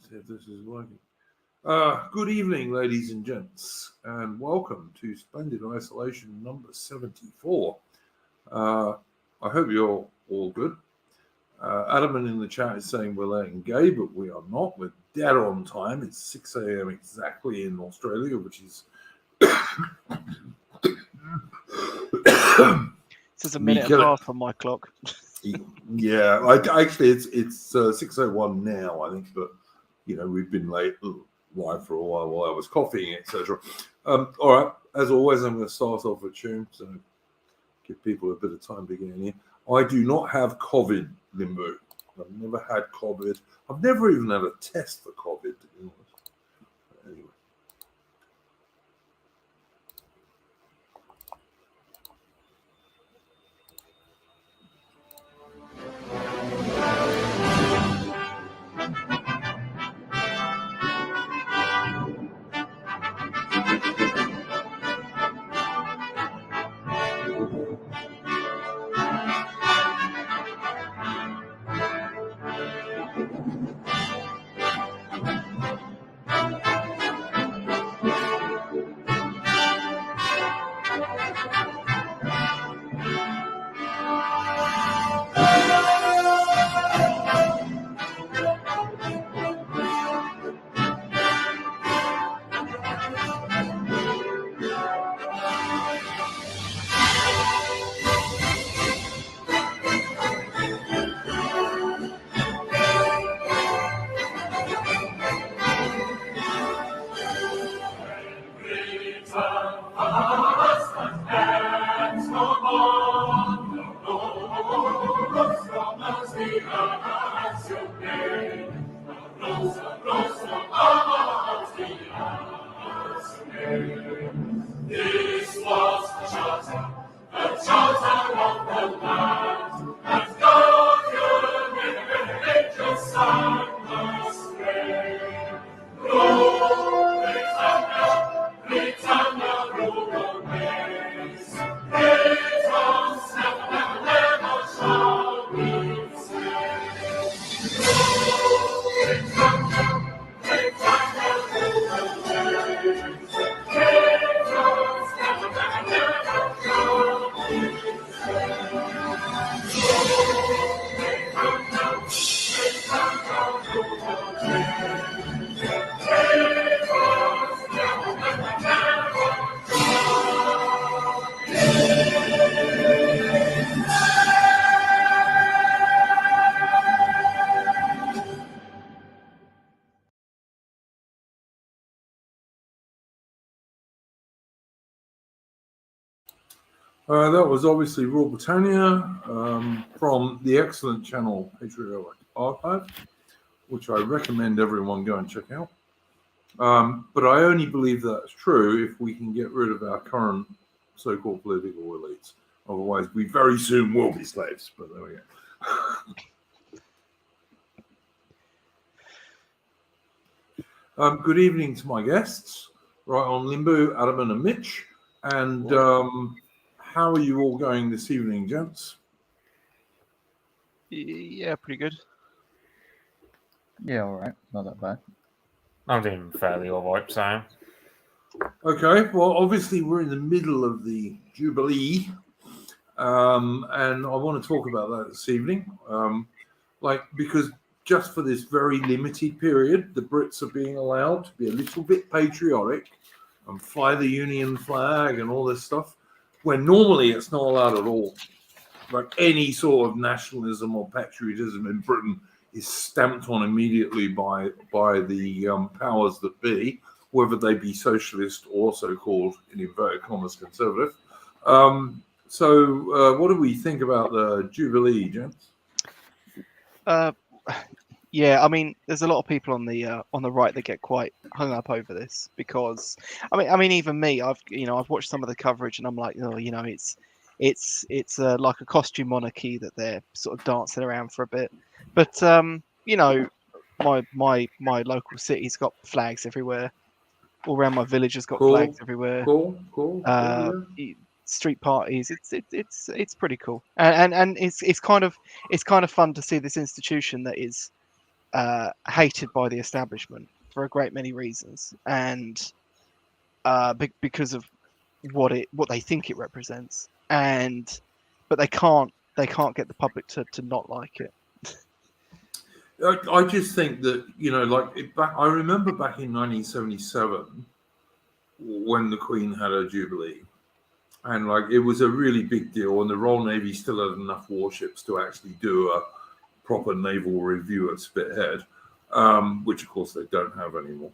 see if this is working. Good evening, ladies and gents, and welcome to Splendid Isolation number 74. I hope you're all good. Adam in the chat is saying we're letting gay, but we are not. We're dead on time. It's 6 a.m. exactly in Australia, which is... This is a minute and a half on my clock. Yeah, actually, it's 6:01 now, I think, but we've been live for a while I was coughing, etc. All right, as always, I'm going to start off with tune, so give people a bit of time to get in. I do not have COVID, Limbo. I've never had COVID. I've never even had a test for COVID, to be honest. Anyway. That was obviously Raw Britannia from the excellent channel Patriotic Archive, which I recommend everyone go and check out. But I only believe that's true if we can get rid of our current so-called political elites. Otherwise, we very soon will be slaves. But there we go. Good evening to my guests. Right on Limbo, Adam and Mitch. And... how are you all going this evening, gents? Yeah, pretty good. Yeah, all right. Not that bad. I'm doing fairly all right, Sam. Okay, well, obviously we're in the middle of the Jubilee, and I want to talk about that this evening. Because just for this very limited period, the Brits are being allowed to be a little bit patriotic and fly the Union flag and all this stuff, when normally it's not allowed at all. Like any sort of nationalism or patriotism in Britain is stamped on immediately by the powers that be, whether they be socialist or so-called, in inverted commas, conservative. So what do we think about the Jubilee, gents? Yeah, I mean, there's a lot of people on the right that get quite hung up over this because, I mean, even me, I've watched some of the coverage and I'm like, it's like a costume monarchy that they're sort of dancing around for a bit, but my local city's got flags everywhere, all around my village has got flags everywhere. Cool. Street parties, it's pretty cool, and it's kind of fun to see this institution that is hated by the establishment for a great many reasons, and because of what they think it represents, but they can't get the public to not like it. I just think that, I remember back in 1977 when the Queen had her Jubilee, and it was a really big deal, and the Royal Navy still had enough warships to actually do a proper naval review at Spithead, which of course they don't have anymore.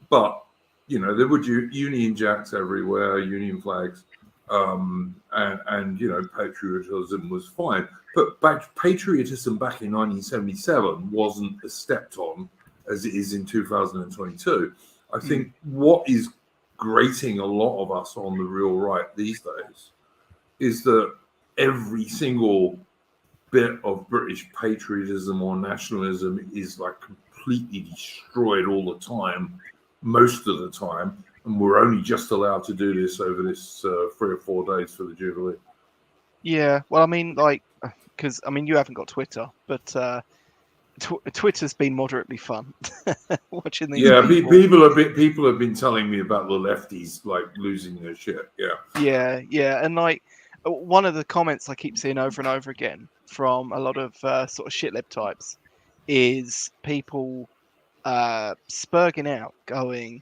But there were Union Jacks everywhere, Union flags, and patriotism was fine. But patriotism back in 1977 wasn't as stepped on as it is in 2022. I think what is grating a lot of us on the real right these days is that every single bit of British patriotism or nationalism is completely destroyed all the time, most of the time, and we're only just allowed to do this over this 3 or 4 days for the Jubilee. Yeah, well, I mean, because you haven't got Twitter, but Twitter's been moderately fun watching these. Yeah, people have been telling me about the lefties losing their shit. Yeah, and one of the comments I keep seeing over and over again from a lot of sort of shitlib types is people spurging out, going,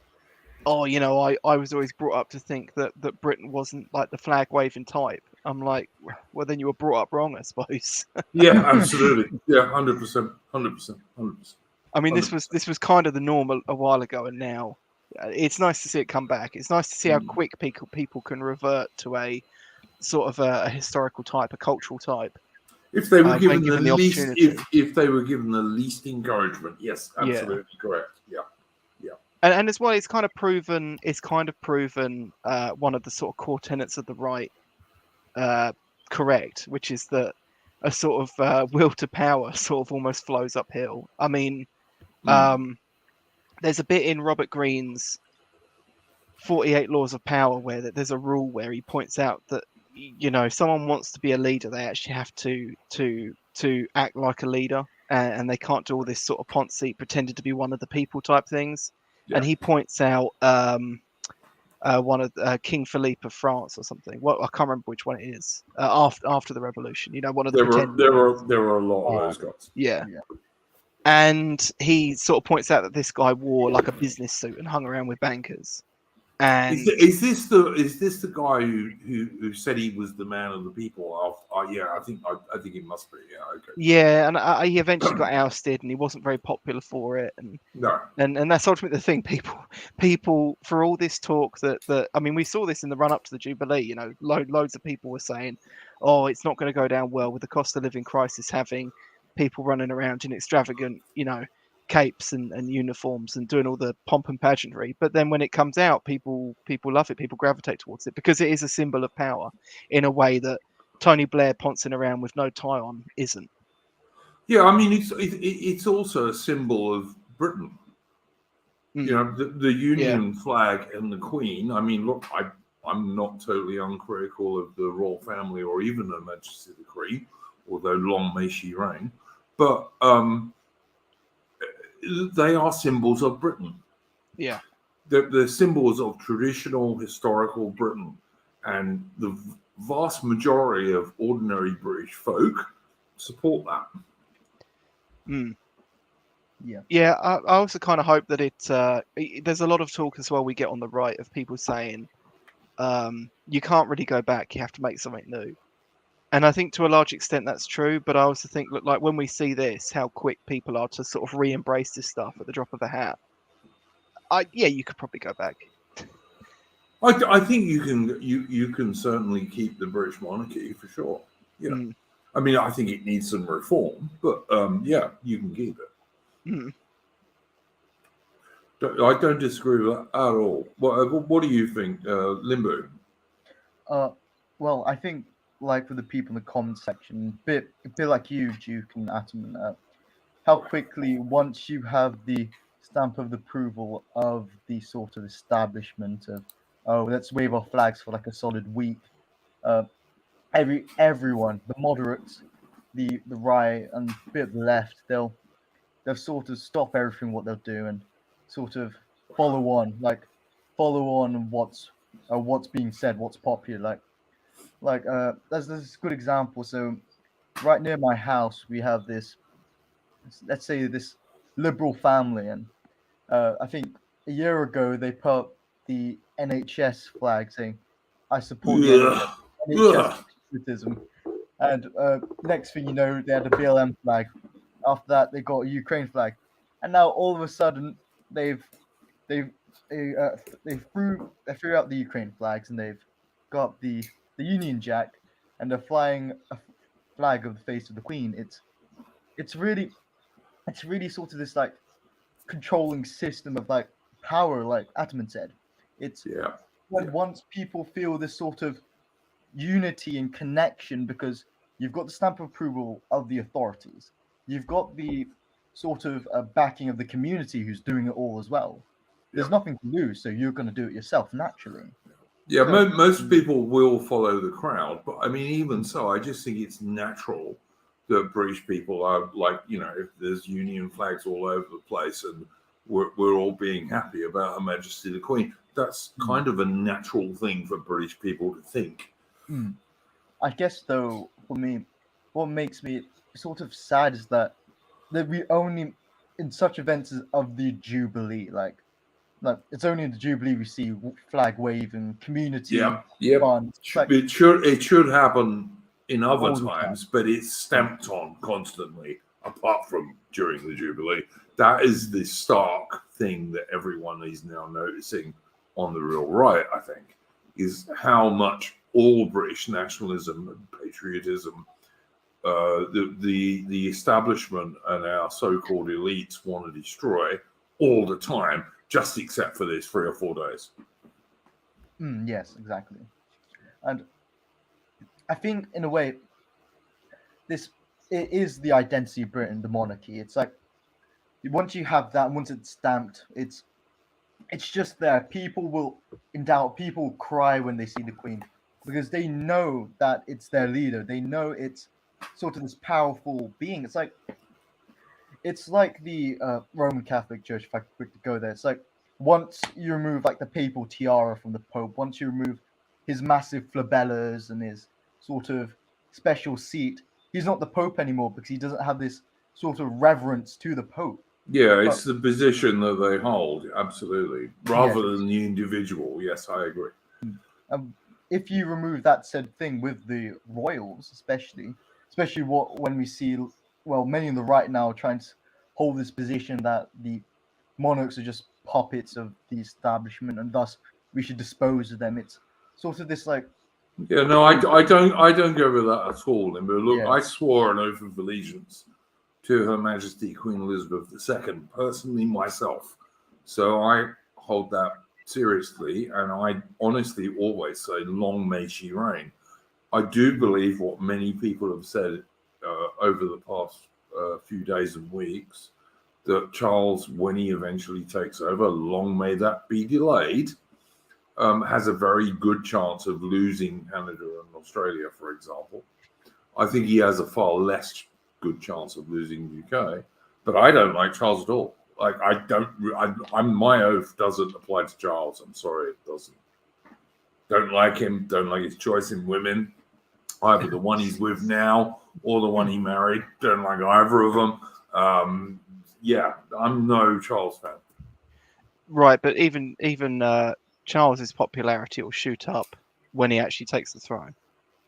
"Oh, I was always brought up to think that Britain wasn't the flag waving type." I'm like, well, then you were brought up wrong, I suppose. Yeah, absolutely. Yeah, 100%. I mean, this was kind of the norm a while ago, and now it's nice to see it come back. It's nice to see how quick people can revert to a sort of a historical type, a cultural type. If they were given the least, opportunity. if they were given the least encouragement, yes, absolutely correct. Yeah. And as well, it's kind of proven. One of the sort of core tenets of the right correct, which is that a sort of will to power sort of almost flows uphill. I mean, there's a bit in Robert Greene's 48 Laws of Power where there's a rule where he points out that if someone wants to be a leader, they actually have to act like a leader, and they can't do all this sort of Ponzi pretended to be one of the people type things. Yeah. And he points out one of King Philippe of France or something. Well, I can't remember which one it is. After the revolution, one of the there were a lot of those guys. Yeah. And he sort of points out that this guy wore a business suit and hung around with bankers. And is this the guy who said he was the man of the people? Yeah, I think it must be. Yeah, okay. Yeah, and he eventually got ousted, and he wasn't very popular for it. And no, and that's ultimately the thing. People for all this talk that I mean, we saw this in the run up to the Jubilee. Loads of people were saying, "Oh, it's not going to go down well with the cost of living crisis, having people running around in extravagant, capes and uniforms and doing all the pomp and pageantry." But then when it comes out, people love it. People gravitate towards it because it is a symbol of power in a way that Tony Blair poncing around with no tie on isn't. Yeah, I mean it's also a symbol of Britain. The Union flag and the Queen. I mean, look, I'm not totally uncritical of the royal family or even Her Majesty the Queen, although long may she reign. But they are symbols of Britain. Yeah. They're symbols of traditional historical Britain. And the vast majority of ordinary British folk support that. Yeah, I also kind of hope that there's a lot of talk as well we get on the right of people saying you can't really go back, you have to make something new. And I think to a large extent that's true, but I also think that when we see this, how quick people are to sort of re-embrace this stuff at the drop of a hat. You could probably go back. I think you can certainly keep the British monarchy for sure. Yeah, I mean I think it needs some reform, but yeah, you can keep it. I don't disagree with that at all. What do you think, Limbo? Well, I think for the people in the comments section, a bit like you, Duke and Atom, how quickly once you have the stamp of approval of the sort of establishment of let's wave our flags for a solid week. Everyone, the moderates, the right and a bit of the left, they'll they've sort of stopped everything what they'll do and sort of follow on what's being said, what's popular. There's this good example. So right near my house, we have this, let's say, this liberal family, and I think a year ago they put the NHS flag saying, "I support the Yeah. NHS patriotism," and next thing you know, they had a BLM flag. After that, they got a Ukraine flag, and now all of a sudden they've they threw out the Ukraine flags, and they've got the Union Jack, and they're flying a flag of the face of the Queen. It's really sort of this like controlling system of like power, like Atman said. It's Yeah. when once people feel this sort of unity and connection because you've got the stamp of approval of the authorities, you've got the sort of backing of the community who's doing it all as well. There's Yeah. nothing to lose, so you're going to do it yourself naturally. Yeah, So- most people will follow the crowd, but I mean, even so, I just think it's natural that British people are like, if there's Union flags all over the place and we're all being happy about Her Majesty the Queen, that's kind of a natural thing for British people to think. I guess though, for me, what makes me sort of sad is that we only in such events as of the Jubilee, like it's only in the Jubilee we see flag waving, community Yeah, yep. fun. It's like It should happen in other all the times, but it's stamped on constantly, apart from during the Jubilee. That is the stark thing that everyone is now noticing on the real right, I think, is how much all British nationalism and patriotism, the establishment and our so-called elites want to destroy all the time, just except for this 3 or 4 days. yes, exactly. And I think in a way, it is the identity of Britain, the monarchy. It's like once you have that, once it's stamped, it's just there. People will in doubt. People cry when they see the Queen because they know that it's their leader. They know it's sort of this powerful being. It's like the Roman Catholic Church. If I could quickly go there, it's like once you remove like the papal tiara from the Pope, once you remove his massive flabellas and his sort of special seat, he's not the Pope anymore because he doesn't have this sort of reverence to the Pope. Yeah, it's the position that they hold, absolutely, rather Yes. than the individual. Yes, I agree. If you remove that said thing with the royals, especially when we see, well, many on the right now trying to hold this position that the monarchs are just puppets of the establishment and thus we should dispose of them. It's sort of this like, Yeah, no, I don't go with that at all. But look, Yeah. I swore an oath of allegiance to Her Majesty Queen Elizabeth II, personally myself. So I hold that seriously, and I honestly always say, long may she reign. I do believe what many people have said over the past few days and weeks, that Charles, when he eventually takes over, long may that be delayed, has a very good chance of losing Canada and Australia, for example. I think he has a far less good chance of losing the UK, but I don't like Charles at all. Like, my oath doesn't apply to Charles. I'm sorry, it doesn't. Don't like him. Don't like his choice in women. Either the one he's with now or the one he married. Don't like either of them. Yeah, I'm no Charles fan. Right, but even Charles's popularity will shoot up when he actually takes the throne.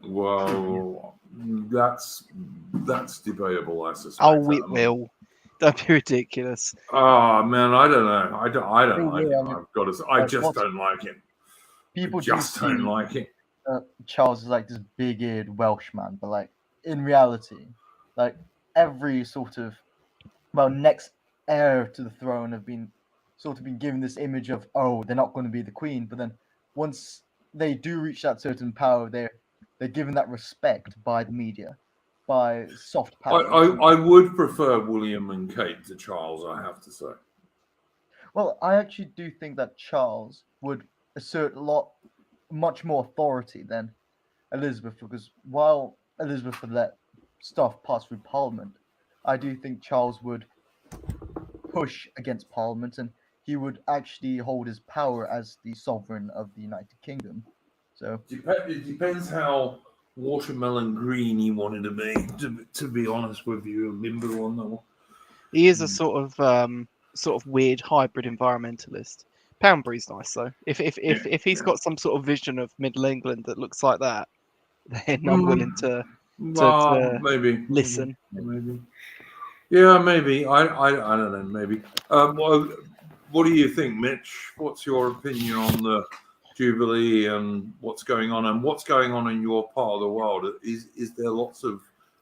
Well, that's debatable, I suspect. Oh, it will. Don't be ridiculous. Oh man, I don't know. I don't like Yeah, him. I mean, I've got to say, I just what- don't like him. people I just do don't see like him. Charles is like this big-eared Welshman, but like in reality, like every sort of next heir to the throne have been given this image of, oh, they're not going to be the queen, but then once they do reach that certain power, they're given that respect by the media, by soft power. I would prefer William and Kate to Charles, I have to say. Well, I actually do think that Charles would assert much more authority than Elizabeth, because while Elizabeth would let stuff pass through Parliament, I do think Charles would push against Parliament, and he would actually hold his power as the sovereign of the United Kingdom. So It depends how watermelon green he wanted to be. To be honest with you, limber on that one. He is a sort of weird hybrid environmentalist. Poundbury's nice though. If he's got some sort of vision of Middle England that looks like that, then I'm willing to Maybe listen. Maybe. Yeah, maybe. I don't know. Maybe. Well, what do you think, Mitch? What's your opinion on the Jubilee and what's going on, and what's going on in your part of the world? Is there lots of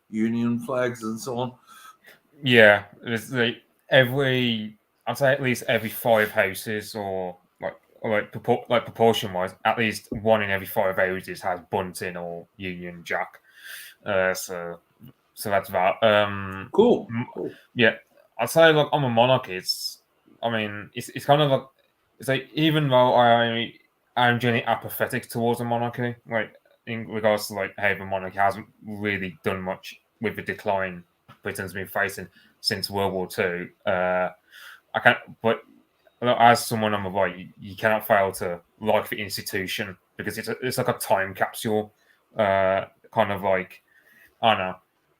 Union flags and so on? Yeah, there's I'd say at least every 5 houses, or proportion wise, at least 1 in every 5 houses has bunting or Union Jack. So that's that. Cool. Yeah, I'd say like on a monarchy, it's kind of like, it's like, even though I'm generally apathetic towards a monarchy, like in regards to like how the monarchy hasn't really done much with the decline Britain's been facing since World War II. I can't, but as someone on the right, you cannot fail to like the institution, because it's like a time capsule, kind of like, I don't know,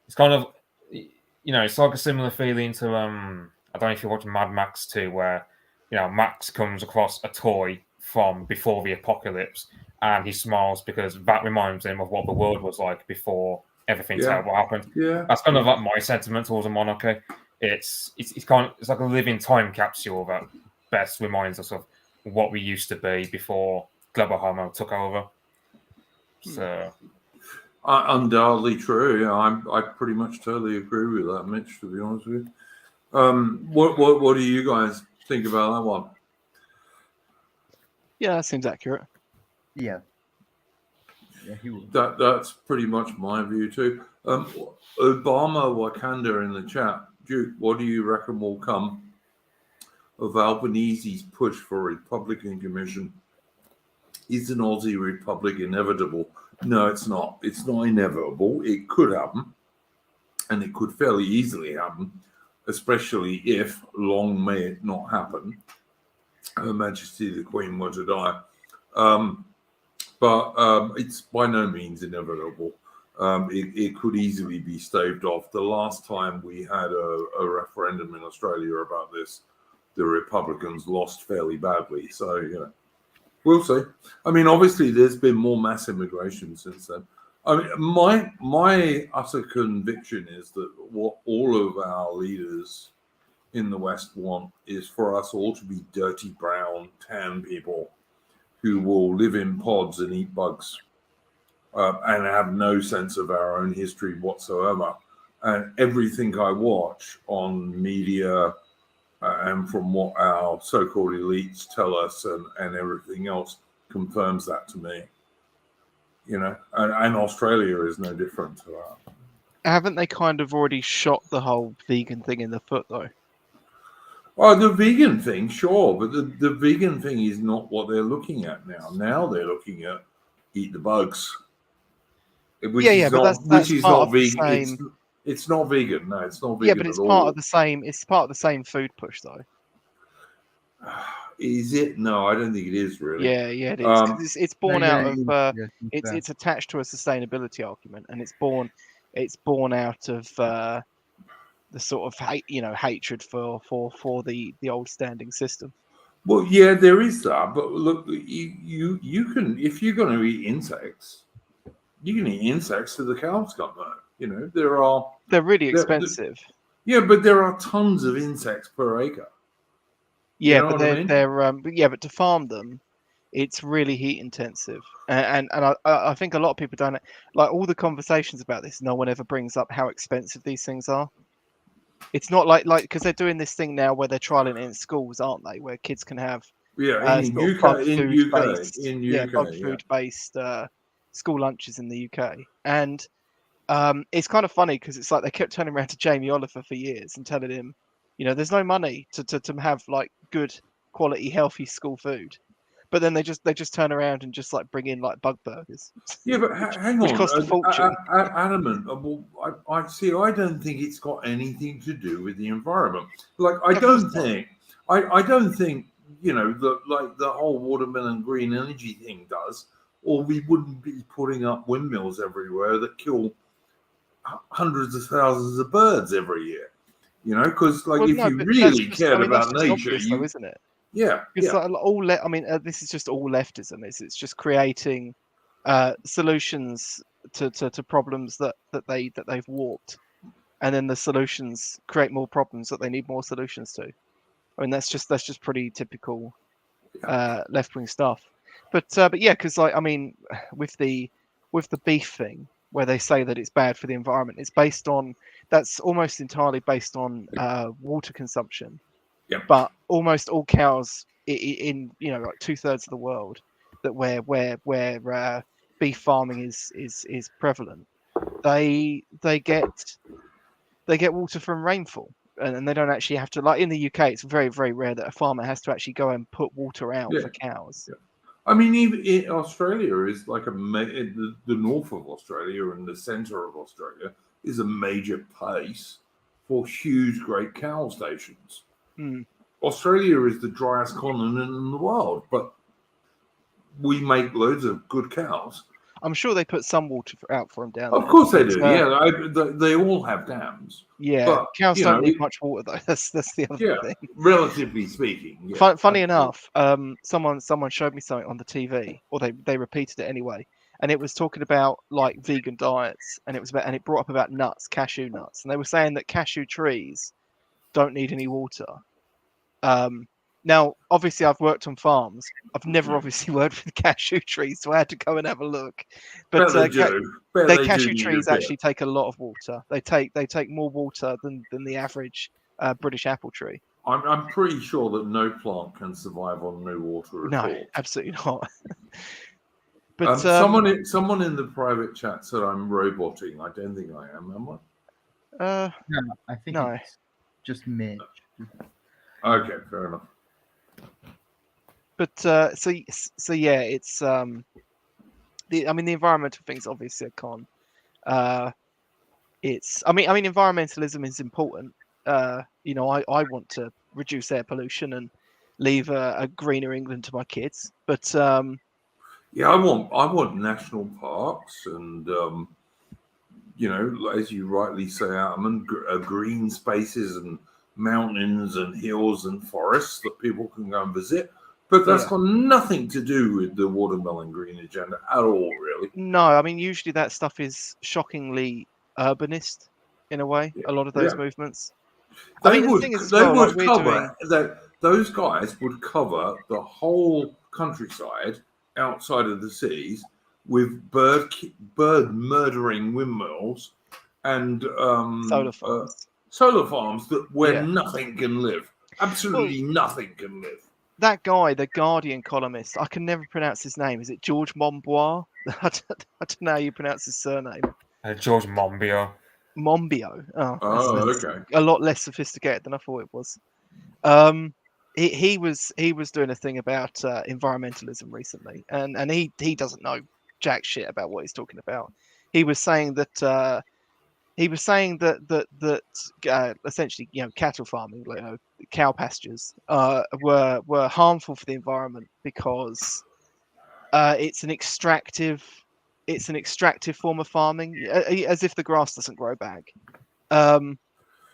it's kind of, it's like a similar feeling to I don't know if you watch Mad Max 2, where Max comes across a toy from before the apocalypse, and he smiles because that reminds him of what the world was like before everything terrible happened. Yeah, that's kind of like my sentiment towards a monarchy. It's like a living time capsule that best reminds us of what we used to be before global homo took over. So undoubtedly true. Yeah, I pretty much totally agree with that, Mitch. To be honest with you, what do you guys think about that one? Yeah, that seems accurate. yeah, he would. That's pretty much my view too. Obama Wakanda in the chat. Duke, what do you reckon will come of Albanese's push for a Republican Commission? Is an Aussie Republic inevitable? No, it's not. It's not inevitable. It could happen, and it could fairly easily happen, especially if, long may it not happen, Her Majesty the Queen were to die. But it's by no means inevitable. It could easily be staved off. The last time we had a referendum in Australia about this, the Republicans lost fairly badly. So, we'll see. I mean, obviously, there's been more mass immigration since then. I mean, my utter conviction is that what all of our leaders in the West want is for us all to be dirty, brown, tan people who will live in pods and eat bugs and have no sense of our own history whatsoever. And everything I watch on media and from what our so-called elites tell us and everything else confirms that to me. And Australia is no different to that. Haven't they kind of already shot the whole vegan thing in the foot, though? Oh, the vegan thing, sure, but the vegan thing is not what they're looking at now. Now they're looking at eat the bugs, which is not vegan. It's not vegan. No, it's not vegan. Yeah, but it's part of the same. It's part of the same food push, though. Is it? No, I don't think it is really. Yeah, it is. 'Cause it's born out of. It's attached to a sustainability argument, and it's born out of the sort of hatred for the old standing system. Well, yeah, there is that, but look, you can, if you're going to eat insects, you can eat insects till the cows come home. They're really expensive. Yeah, but there are tons of insects per acre. Yeah, but to farm them, it's really heat intensive, and I think a lot of people don't like all the conversations about this. No one ever brings up how expensive these things are. It's not like because they're doing this thing now where they're trialing it in schools, aren't they? Where kids can have in UK food based school lunches in the UK, and it's kind of funny because it's like they kept turning around to Jamie Oliver for years and telling him, there's no money to have like good quality healthy school food, but then they just turn around and just like bring in like bug burgers. Yeah, but hang which on, cost a fortune. adamant. Well, I see. I don't think it's got anything to do with the environment. Like, I Of course don't not. think, I don't think, you know, the whole watermelon green energy thing does, or we wouldn't be putting up windmills everywhere that kill hundreds of thousands of birds every year. You know, because like Well, if no, you but really cared that's about just nature, obvious, though, isn't it? yeah. It's like I mean, this is just all leftism. It's just creating solutions to problems that they've warped, and then the solutions create more problems that they need more solutions to. I mean, that's just pretty typical left wing stuff. But yeah, because like I mean, with the beef thing, where they say that it's bad for the environment, it's based on that's almost entirely based on water consumption. Yep. But almost all cows in you know like 2/3 of the world that where beef farming is prevalent, they get water from rainfall, and they don't actually have to, like in the UK it's very very rare that a farmer has to actually go and put water out Yeah. for cows. Yeah. I mean, even in Australia is like the north of Australia and the centre of Australia is a major place for huge, great cow stations. Hmm. Australia is the driest continent in the world, but we make loads of good cows. I'm sure they put some water out for them down Of there. course they but, do. Yeah, they all have dams. yeah, But, cows you don't know, need much water though. That's the other Yeah, thing. relatively speaking. Yeah, Funny absolutely. enough, someone showed me something on the TV, or they repeated it anyway, and it was talking about like vegan diets, and it brought up about nuts, cashew nuts, and they were saying that cashew trees don't need any water. Now, obviously, I've worked on farms. I've never obviously worked with cashew trees, so I had to go and have a look. But Bet they do. Bet they they cashew do need a trees bit. actually take a lot of water. They take more water than the average British apple tree. I'm pretty sure that no plant can survive on no water at No, all. absolutely not. But someone in the private chat said I'm roboting. I don't think I am I? No, I think No. it's just Mitch. Okay, fair enough. But so yeah, it's the environmental thing's obviously a con. It's I mean environmentalism is important. You know, I want to reduce air pollution and leave a greener England to my kids. But Yeah, I want national parks and you know, as you rightly say, Atman, green spaces and mountains and hills and forests that people can go and visit. But that's Yeah. got nothing to do with the watermelon green agenda at all, really. no, I mean usually that stuff is shockingly urbanist in a way. A lot of those movements. I mean, the thing is, as well, like we're doing. Those guys would cover the whole countryside outside of the cities with bird murdering windmills and Solar farms. where Yeah. nothing can live. Absolutely nothing can live. That guy, the Guardian columnist, I can never pronounce his name. Is it George Monbois? I don't know how you pronounce his surname. George Monbiot. Monbiot. Oh, that's okay. a lot less sophisticated than I thought it was. He was doing a thing about environmentalism recently, and he doesn't know jack shit about what he's talking about. He was saying that essentially, you know, cattle farming, like, you know, cow pastures, were harmful for the environment because it's an extractive form of farming, as if the grass doesn't grow back. And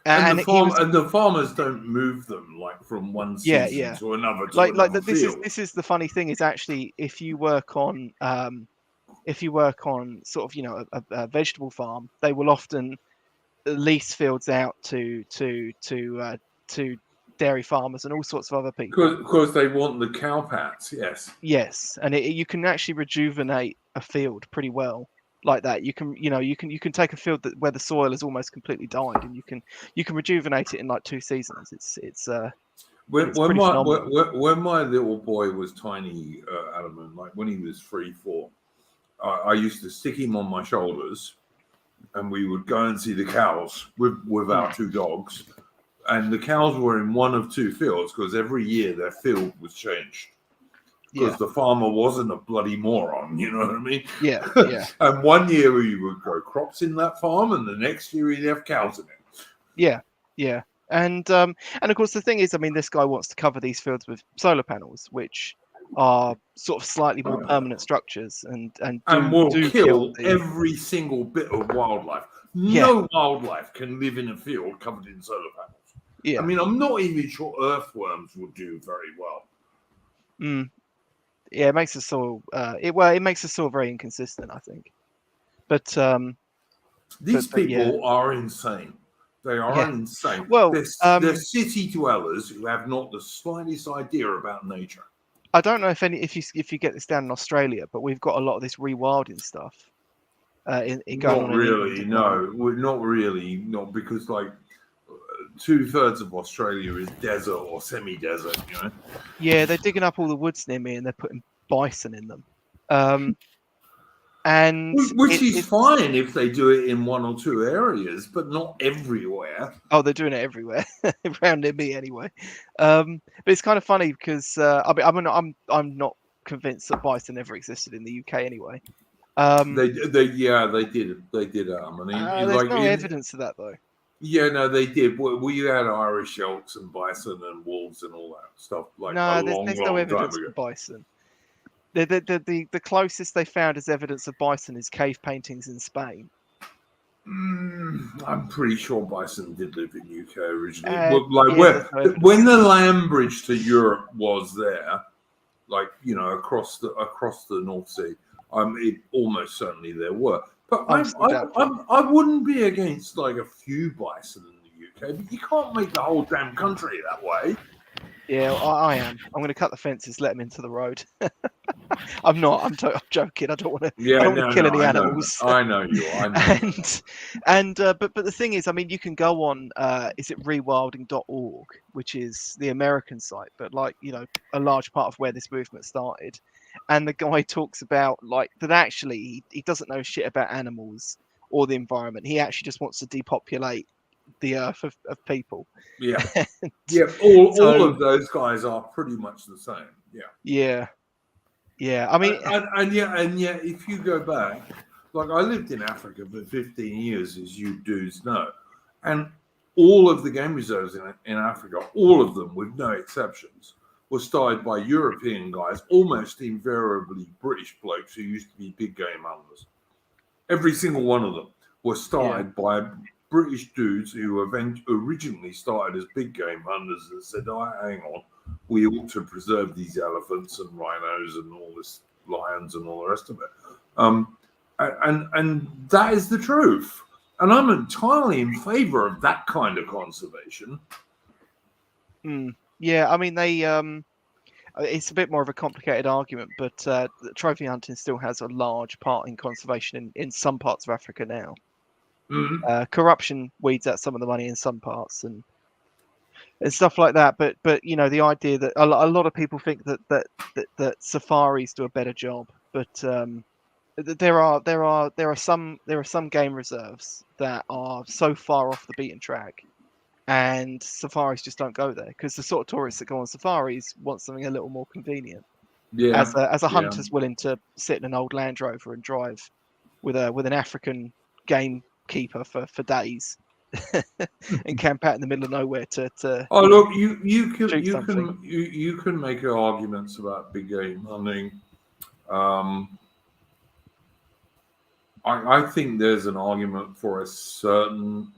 the farmers don't move them like from one season to another to another field. This is the funny thing is actually if you work on sort of, you know, a vegetable farm, they will often lease fields out to dairy farmers and all sorts of other people. Because they want the cow pats, Yes, and you can actually rejuvenate a field pretty well like that. You can take a field where the soil is almost completely died, and you can rejuvenate it in like 2 seasons. It's when pretty phenomenal. when my little boy was tiny, Adam, and like when he was 3-4, I used to stick him on my shoulders, and we would go and see the cows with our 2 dogs. And the cows were in one of 2 fields because every year their field was changed. because the farmer wasn't a bloody moron. You know what I mean? Yeah. Yeah. And one year he would grow crops in that farm, and the next year he'd have cows in it. Yeah. Yeah. And of course the thing is, I mean, this guy wants to cover these fields with solar panels, which are sort of slightly more permanent structures and will do kill the... every single bit of wildlife. No wildlife can live in a field covered in solar panels. Yeah. I mean, I'm not even sure earthworms would do very well. Yeah, it makes the soil. It makes the soil very inconsistent, I think. But these people are insane. They are insane. Well, they're city dwellers who have not the slightest idea about nature. I don't know if you get this down in Australia, but we've got a lot of this rewilding stuff. Not really, no, not really, not because like 2/3 of Australia is desert or semi-desert, you know. Yeah, they're digging up all the woods near me and they're putting bison in them. And which is fine if they do it in one or two areas, but not everywhere. Oh, they're doing it everywhere around near me anyway. But it's kind of funny because I'm not convinced that bison ever existed in the UK anyway. They did. There's no evidence of that though. Yeah, no, they did. We had Irish elks and bison and wolves and all that stuff. Like there's no evidence for bison. The closest they found as evidence of bison is cave paintings in Spain. I'm pretty sure bison did live in UK originally. When the land bridge to Europe was there, like across the North Sea, it almost certainly there were. But I wouldn't be against like a few bison in the UK, but you can't make the whole damn country that way. Yeah, I am. I'm going to cut the fences, let them into the road. I'm not. I'm joking. I don't want to. Kill any animals. I know you. I know. But the thing is, I mean, you can go on. Is it rewilding.org, which is the American site, but like a large part of where this movement started. And the guy talks about like that. Actually, he doesn't know shit about animals or the environment. He actually just wants to depopulate the earth of people. Yeah. All of those guys are pretty much the same. Yeah. I mean, and yet, if you go back, like I lived in Africa for 15 years, as you dudes know, and all of the game reserves in Africa, all of them, with no exceptions, were started by European guys, almost invariably British blokes who used to be big game hunters. Every single one of them was started by British dudes who originally started as big game hunters and said, hang on, we ought to preserve these elephants and rhinos and all this lions and all the rest of it. And that is the truth. And I'm entirely in favor of that kind of conservation. Yeah, I mean, it's a bit more of a complicated argument, but trophy hunting still has a large part in conservation in some parts of Africa now. Corruption weeds out some of the money in some parts and stuff like that. But the idea that a lot of people think that safaris do a better job, but there are some game reserves that are so far off the beaten track, and safaris just don't go there because the sort of tourists that go on safaris want something a little more convenient. Yeah, as a hunter's willing to sit in an old Land Rover and drive with an African game keeper for days and camp out in the middle of nowhere to look, you can make arguments about big game hunting. I think there's an argument for a certain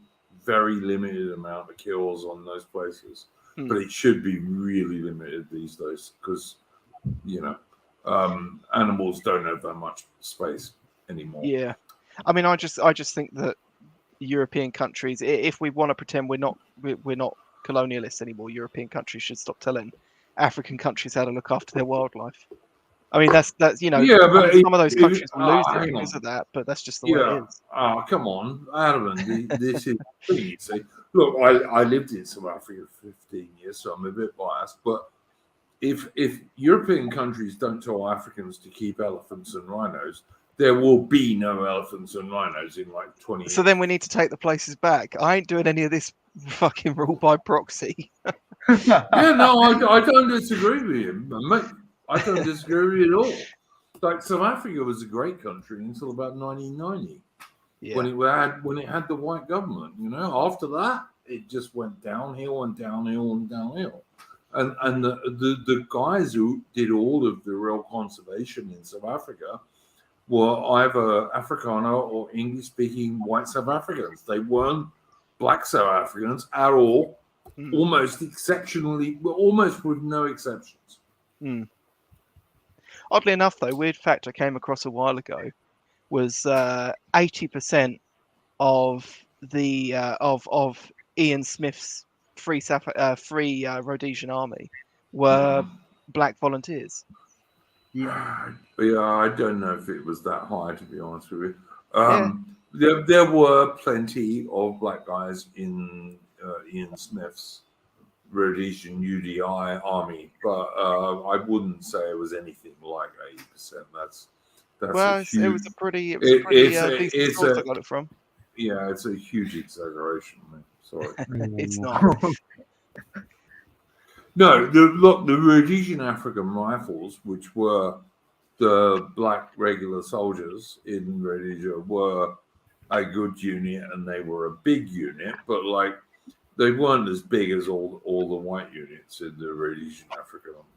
very limited amount of kills on those places, but it should be really limited these days because animals don't have that much space anymore. Yeah, I mean, I just think that European countries, if we want to pretend we're not colonialists anymore, European countries should stop telling African countries how to look after their wildlife. I mean, that's but some of those countries will lose it because of that, but that's just the way it is. Oh, come on, Adam, this is the thing, you see. Look, I lived in South Africa for 15 years, so I'm a bit biased, but if European countries don't tell Africans to keep elephants and rhinos, there will be no elephants and rhinos in like 20 years. So then we need to take the places back. I ain't doing any of this fucking rule by proxy. I don't disagree with you. I don't disagree with you at all. Like South Africa was a great country until about 1990 Yeah. when it had the white government. After that it just went downhill and downhill and downhill. And the guys who did all of the real conservation in South Africa were either Afrikaner or English-speaking white South Africans. They weren't black South Africans at all. Almost with no exceptions. Oddly enough, though, weird fact I came across a while ago was 80% of the of Ian Smith's Free Rhodesian Army were black volunteers. Yeah. Yeah, I don't know if it was that high, to be honest with you. There were plenty of black guys in Ian Smith's Rhodesian UDI army, but I wouldn't say it was anything like 80%. That's Well, a huge, it was a pretty decent source I got it from. Yeah, it's a huge exaggeration. Man. Sorry. It's not. No, the Rhodesian African Rifles, which were the black regular soldiers in Rhodesia, were a good unit, and they were a big unit, but like they weren't as big as all the white units in the Rhodesian African Army,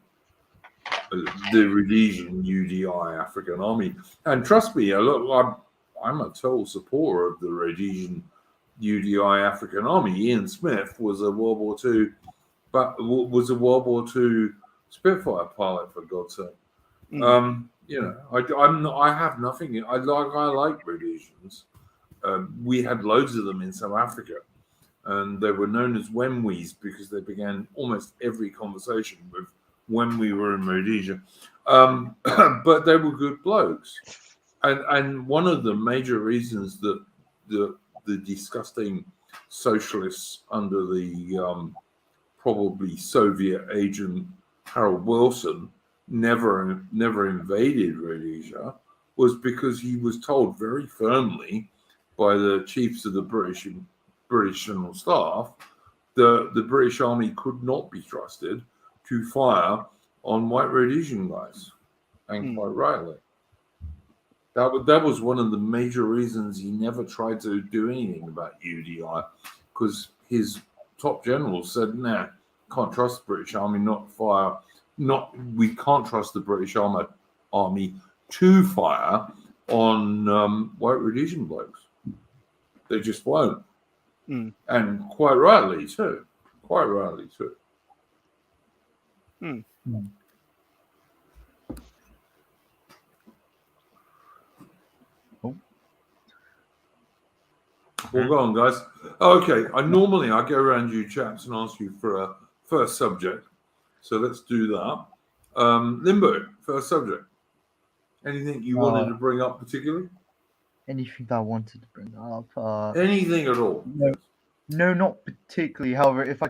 the Rhodesian UDI African Army. And trust me, I'm a total supporter of the Rhodesian UDI African Army. Ian Smith was a World War II Spitfire pilot, for God's sake. I have nothing. I like Rhodesians. We had loads of them in South Africa, and they were known as Wemwees because they began almost every conversation with when we were in Rhodesia. But they were good blokes, and one of the major reasons that the disgusting socialists under the probably Soviet agent Harold Wilson never invaded Rhodesia was because he was told very firmly by the chiefs of the British General Staff that the British Army could not be trusted to fire on white Rhodesian guys, and quite rightly. That was one of the major reasons he never tried to do anything about UDI, because his top generals said, "Nah, can't trust the British Army we can't trust the British Army to fire on white Rhodesian blokes. They just won't." And quite rightly too. Well, go on, guys. Okay, I go around you chaps and ask you for a first subject. So let's do that. Limbo, first subject. Anything you wanted to bring up particularly? Anything that I wanted to bring up? Anything at all? No, not particularly. However, if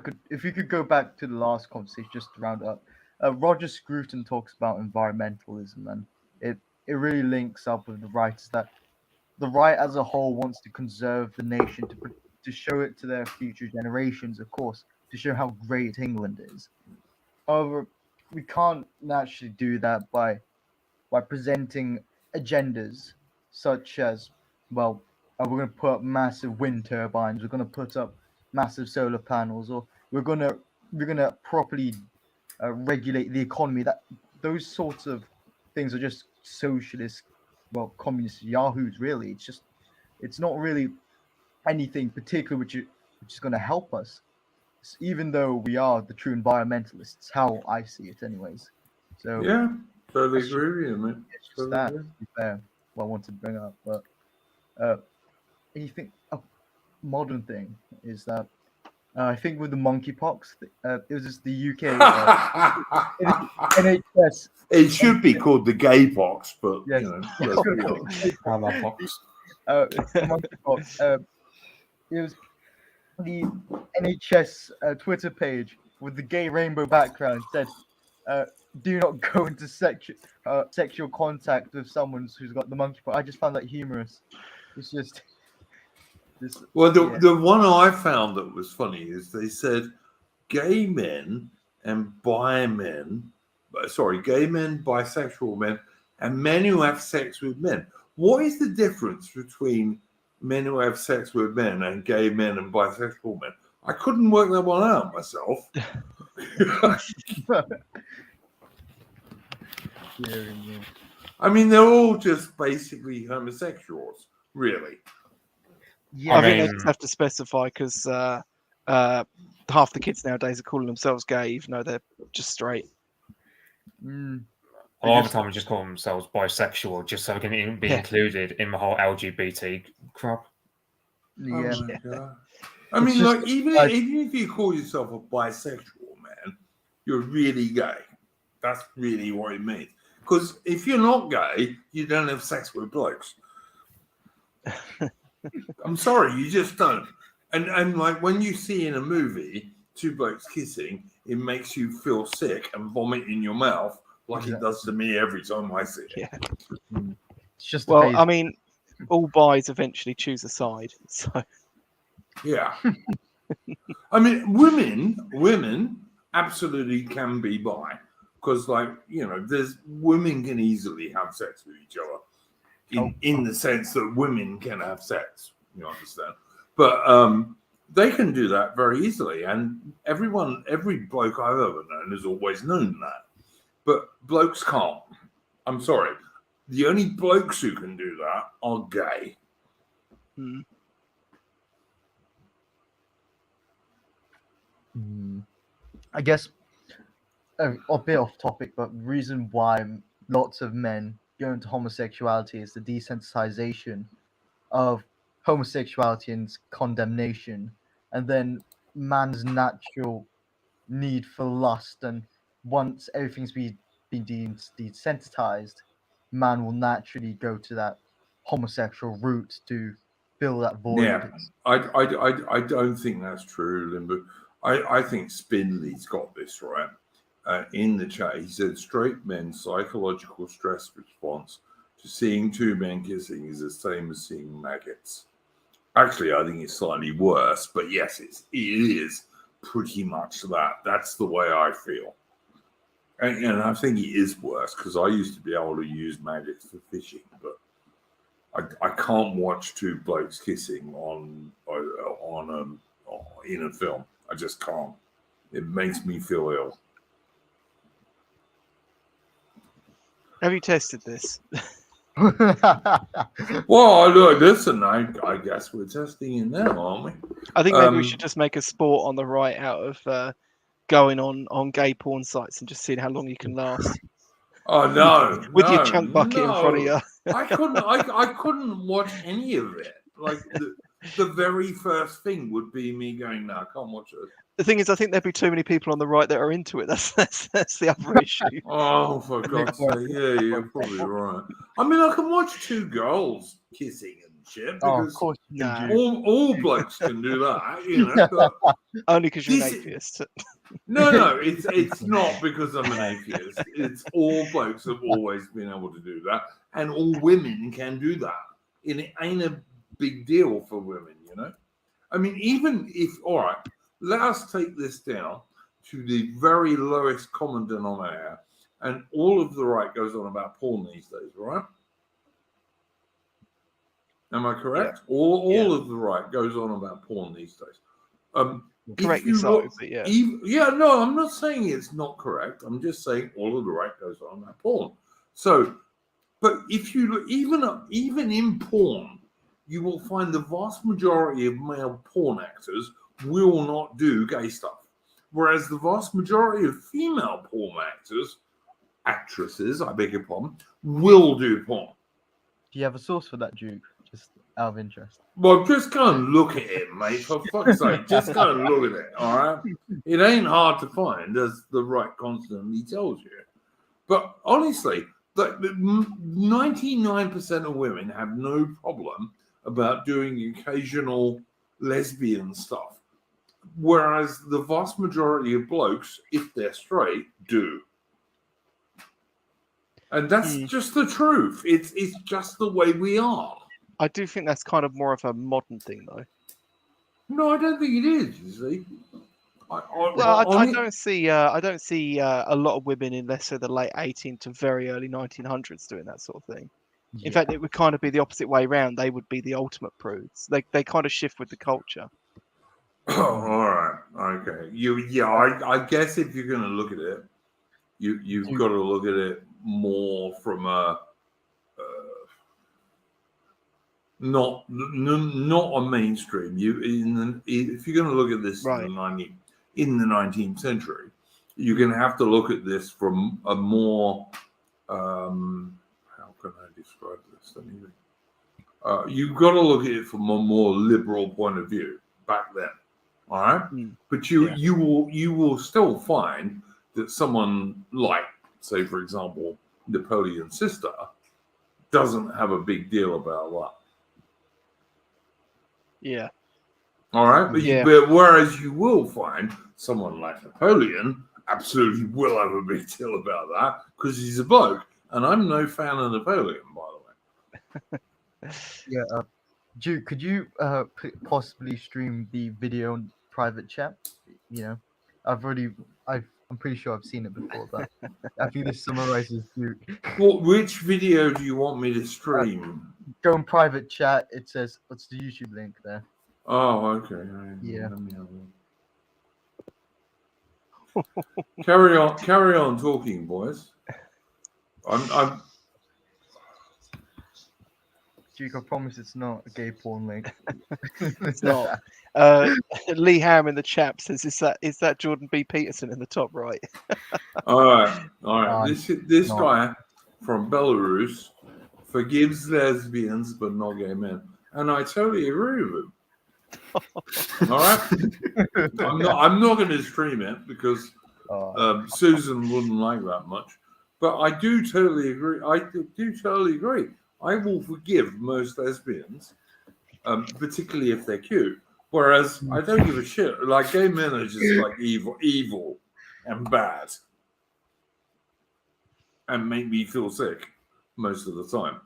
you could go back to the last conversation, just to round up, Roger Scruton talks about environmentalism, and it really links up with the rights that the right as a whole wants to conserve the nation to show it to their future generations, of course, to show how great England is. However, we can't naturally do that by presenting agendas such as, well, we're going to put up massive wind turbines, we're going to put up massive solar panels, or we're going to properly regulate the economy. That those sorts of things are just socialist, well, communist yahoos. Really, it's not really anything particular which is going to help us, even though we are the true environmentalists. How I see it, anyways. So yeah, totally agree with you, mate. It's just that, to be fair, what I wanted to bring up. But anything a modern thing is that I think with the monkeypox, it was just the UK NHS. It should be called the gay pox, but Yes. monkeypox. Monkeypox. It was the NHS Twitter page with the gay rainbow background said, "Do not go into sexual contact with someone who's got the monkeypox." I just found that humorous. It's just. Well, the one I found that was funny is they said gay men and bi men gay men, bisexual men, and men who have sex with men. What is the difference between men who have sex with men and gay men and bisexual men? I couldn't work that one out myself. Hearing you. I mean, they're all just basically homosexuals, really. Yeah, I think they mean- just have to specify because half the kids nowadays are calling themselves gay, even though they're just straight. mm, A lot of the time, they just call themselves bisexual, just so they can even be Yeah. included in the whole LGBT crowd. yeah. Oh my God. I It's mean, just like, even if you call yourself a bisexual man, you're really gay. That's really what it means. Because if you're not gay, you don't have sex with blokes. I'm sorry, you just don't. And like when you see in a movie two blokes kissing, it makes you feel sick and vomit in your mouth, like it does to me every time I see it. Yeah. It's just Well, a I mean, all bis eventually choose a side. So Yeah. I mean, women absolutely can be bi. Because, like, you know, women can easily have sex with each other in the sense that women can have sex, you understand? But they can do that very easily. And every bloke I've ever known has always known that. But blokes can't. I'm sorry. The only blokes who can do that are gay. mm, I guess a bit off topic, but reason why lots of men go into homosexuality is the desensitization of homosexuality and condemnation, and then man's natural need for lust. And once everything's been desensitized, man will naturally go to that homosexual route to fill that void. Yeah, I don't think that's true, Limbo. I think Spindley's got this right. In the chat, he said straight men's psychological stress response to seeing two men kissing is the same as seeing maggots. Actually, I think it's slightly worse, but yes, it is pretty much that. That's the way I feel. And I think it is worse because I used to be able to use maggots for fishing, but I can't watch two blokes kissing in a film. I just can't. It makes me feel ill. have you tested this? Well, look, listen, I guess we're testing it now, aren't we? I think maybe we should just make a sport on the right out of going on gay porn sites and just seeing how long you can last Oh no, with your chunk bucket in front of you. I couldn't watch any of it. Like the very first thing would be me going, no, I can't watch it. The thing is, I think there'd be too many people on the right that are into it. That's the other issue. Oh, for God's sake, yeah, you're probably right. I mean, I can watch two girls kissing and shit Oh, of because course you Nah. can do. all blokes can do that, you know. But Only because you're an This- atheist. no, it's not because I'm an atheist. It's all blokes have always been able to do that, and all women can do that. And it ain't a big deal for women, you know. I mean, even if all right, let us take this down to the very lowest common denominator, and all of the right goes on about porn these days, right? Am I correct? All of the right goes on about porn these days. If Correctly you so, look- but yeah. no, I'm not saying it's not correct. I'm just saying all of the right goes on about porn. So, but if you look, even in porn, you will find the vast majority of male porn actors will not do gay stuff, whereas the vast majority of female porn actresses, I beg your pardon, will do porn. Do you have a source for that, Duke? Just out of interest. Well, just go and look at it, mate. For fuck's sake, just go and look at it. All right, it ain't hard to find, as the right constantly tells you. But honestly, 99% of women have no problem about doing occasional lesbian stuff, whereas the vast majority of blokes, if they're straight, do. And that's just the truth. It's just the way we are. I do think that's kind of more of a modern thing, though. No, I don't think it is. You see, Well, I don't see a lot of women in, let's say, the late 18 to very early 1900s doing that sort of thing. In fact, it would kind of be the opposite way around. They would be the ultimate prudes. They kind of shift with the culture. All right, okay. I guess if you're going to look at it, you've got to look at it more from a not a mainstream. If you're going to look at this in the 19th century, you're going to have to look at this from a more how can I describe this? You've got to look at it from a more liberal point of view back then. All right, but you will still find that someone like, say, for example, Napoleon's sister doesn't have a big deal about that. Yeah. All right, but whereas you will find someone like Napoleon absolutely will have a big deal about that because he's a bloke, and I'm no fan of Napoleon, by the way. Yeah, Duke, could you possibly stream the video on private chat? You know, I'm pretty sure I've seen it before, but I think this summarizes Duke. Which video do you want me to stream? Go in private chat. It says, what's the YouTube link there? Oh, okay. Yeah. Let me have a look. Carry on talking, boys. I'm Duke, I promise it's not a gay porn link. It's not. Lee Ham in the chat says, "Is that Jordan B. Peterson in the top right?" All right. This guy from Belarus forgives lesbians but not gay men, and I totally agree with him. All right. I'm not going to stream it because Susan wouldn't like that much, but I do totally agree. I will forgive most lesbians, particularly if they're cute. Whereas I don't give a shit. Like, gay men are just like evil and bad, and make me feel sick most of the time.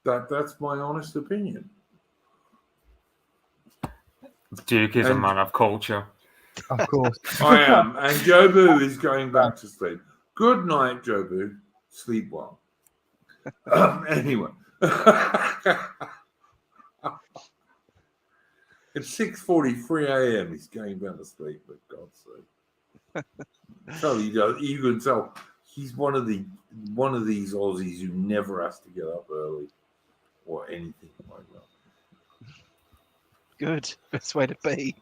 That's my honest opinion. Duke is a man of culture. Of course. I am. And Jobu is going back to sleep. Good night, Jobu. Sleep well. Anyway. It's 6:43 a.m. He's going down to sleep, for God's sake. So you can tell he's one of these Aussies who never has to get up early or anything like that. Good. Best way to be.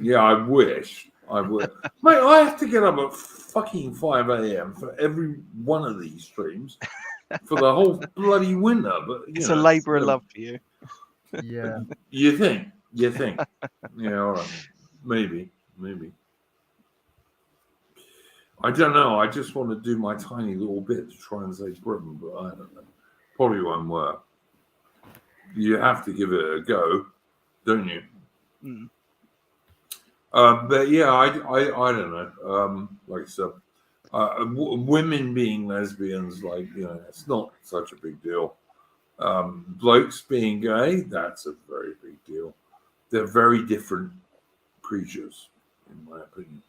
Yeah, I wish. Mate, I have to get up at fucking 5 a.m. for every one of these streams for the whole bloody winter. But it's a labour of love for you. Yeah. You think? Yeah, all right. Maybe. I don't know. I just want to do my tiny little bit to try and save Britain, but I don't know. Probably won't work. You have to give it a go, don't you? Mm. But yeah, I don't know. Like I said, women being lesbians, like, it's not such a big deal. Blokes being gay, that's a very big deal. They're very different creatures, in my opinion.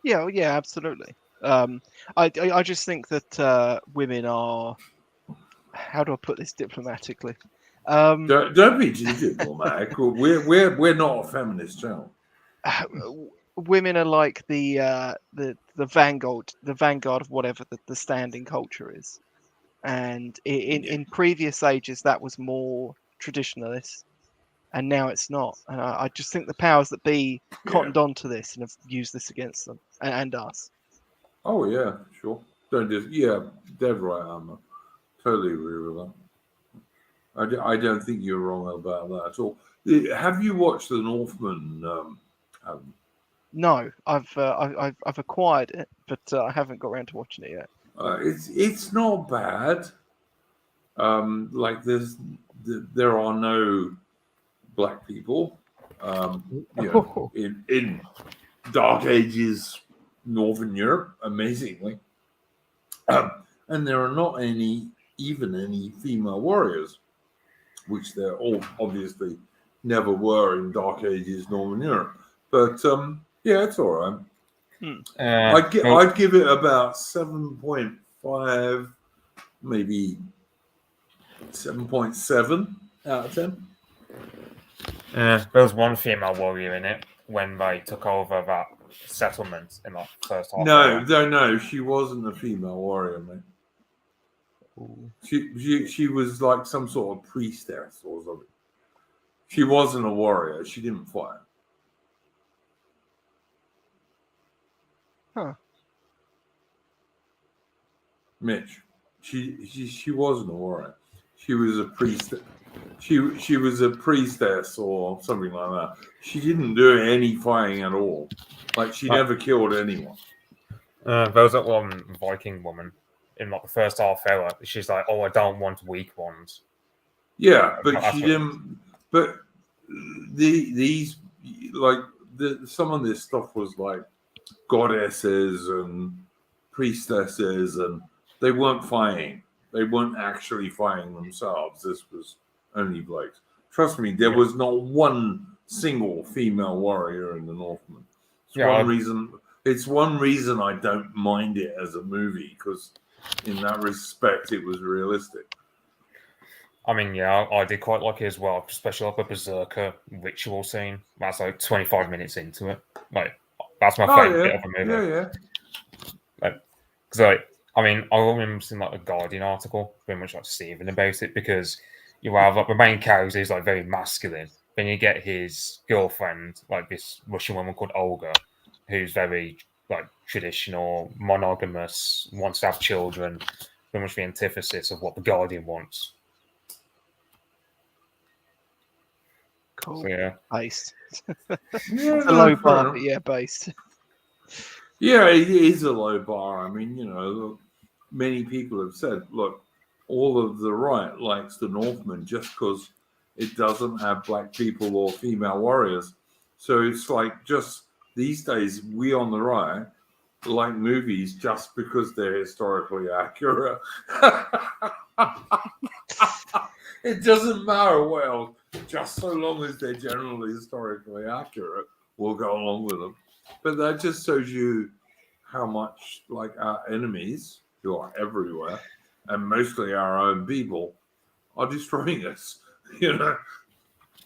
Yeah, absolutely. I just think that women are. How do I put this diplomatically? Don't be too diplomatic. We're not a feminist channel. Women are like the vanguard of whatever the standing culture is, and in previous ages that was more traditionalist, and now it's not. And I just think the powers that be cottoned onto this and have used this against them and us. Oh yeah, sure. Dead right, I'm totally agree with that. I don't think you're wrong about that at all. Have you watched the Northman? No, I've acquired it, but I haven't got around to watching it yet. It's not bad. Like there are no black people. In Dark Ages, Northern Europe, amazingly, and there are not any female warriors, which there all obviously never were in Dark Ages, Northern Europe. But yeah, it's all right. well, I'd give it about 7.5, maybe 7.7 out of 10. there was one female warrior in it when they took over that settlement in the first half hour. No, she wasn't a female warrior, mate. She was like some sort of priestess or something. She wasn't a warrior. She didn't fight. Huh. Mitch, she wasn't a warrior. She was a priest. She was a priestess or something like that. She didn't do any fighting at all. Like she never killed anyone. There was that one Viking woman in like the first half hour. She's like, "Oh, I don't want weak ones." Yeah, but That's she what- didn't. But these like some of this stuff was like goddesses and priestesses, and they weren't fighting. They weren't actually fighting themselves. This was only blokes. Trust me, there was not one single female warrior in the Northman. It's one reason I don't mind it as a movie, because in that respect it was realistic. I mean, yeah, I did quite like it as well, especially like the Berserker ritual scene. That's like 25 minutes into it. Like, that's my favorite bit of the movie. Yeah. Because, I mean, I remember seeing like a Guardian article, very much like Stephen about it, because you have like the main character is like very masculine. Then you get his girlfriend, like this Russian woman called Olga, who's very like traditional, monogamous, wants to have children, very much the antithesis of what the Guardian wants. Cool. So, yeah. Based. Yeah, It's a low bar, but yeah, based. Yeah, it is a low bar. I mean, look, many people have said, look, all of the right likes the Northman just because it doesn't have black people or female warriors. So it's like just these days, we on the right like movies just because they're historically accurate. It doesn't matter what else, just so long as they're generally historically accurate, we'll go along with them. But that just shows you how much like our enemies, who are everywhere, and mostly our own people, are destroying us.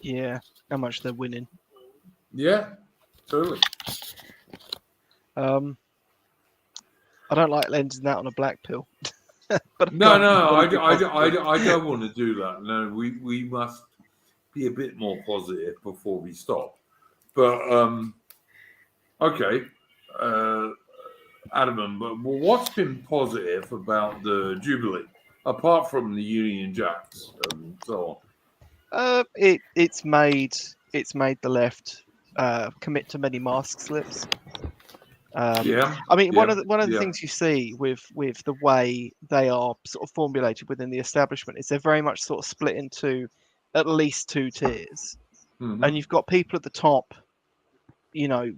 Yeah, how much they're winning. Yeah, totally. I don't like lending that on a black pill. But No, I don't want to do that. No, we must be a bit more positive before we stop. But okay, Adam, but what's been positive about the Jubilee, apart from the Union Jacks and so on? It's made the left commit to many mask slips. Yeah. I mean, one of the yeah. things you see with the way they are sort of formulated within the establishment is they're very much sort of split into at least two tiers, Mhm. and you've got people at the top,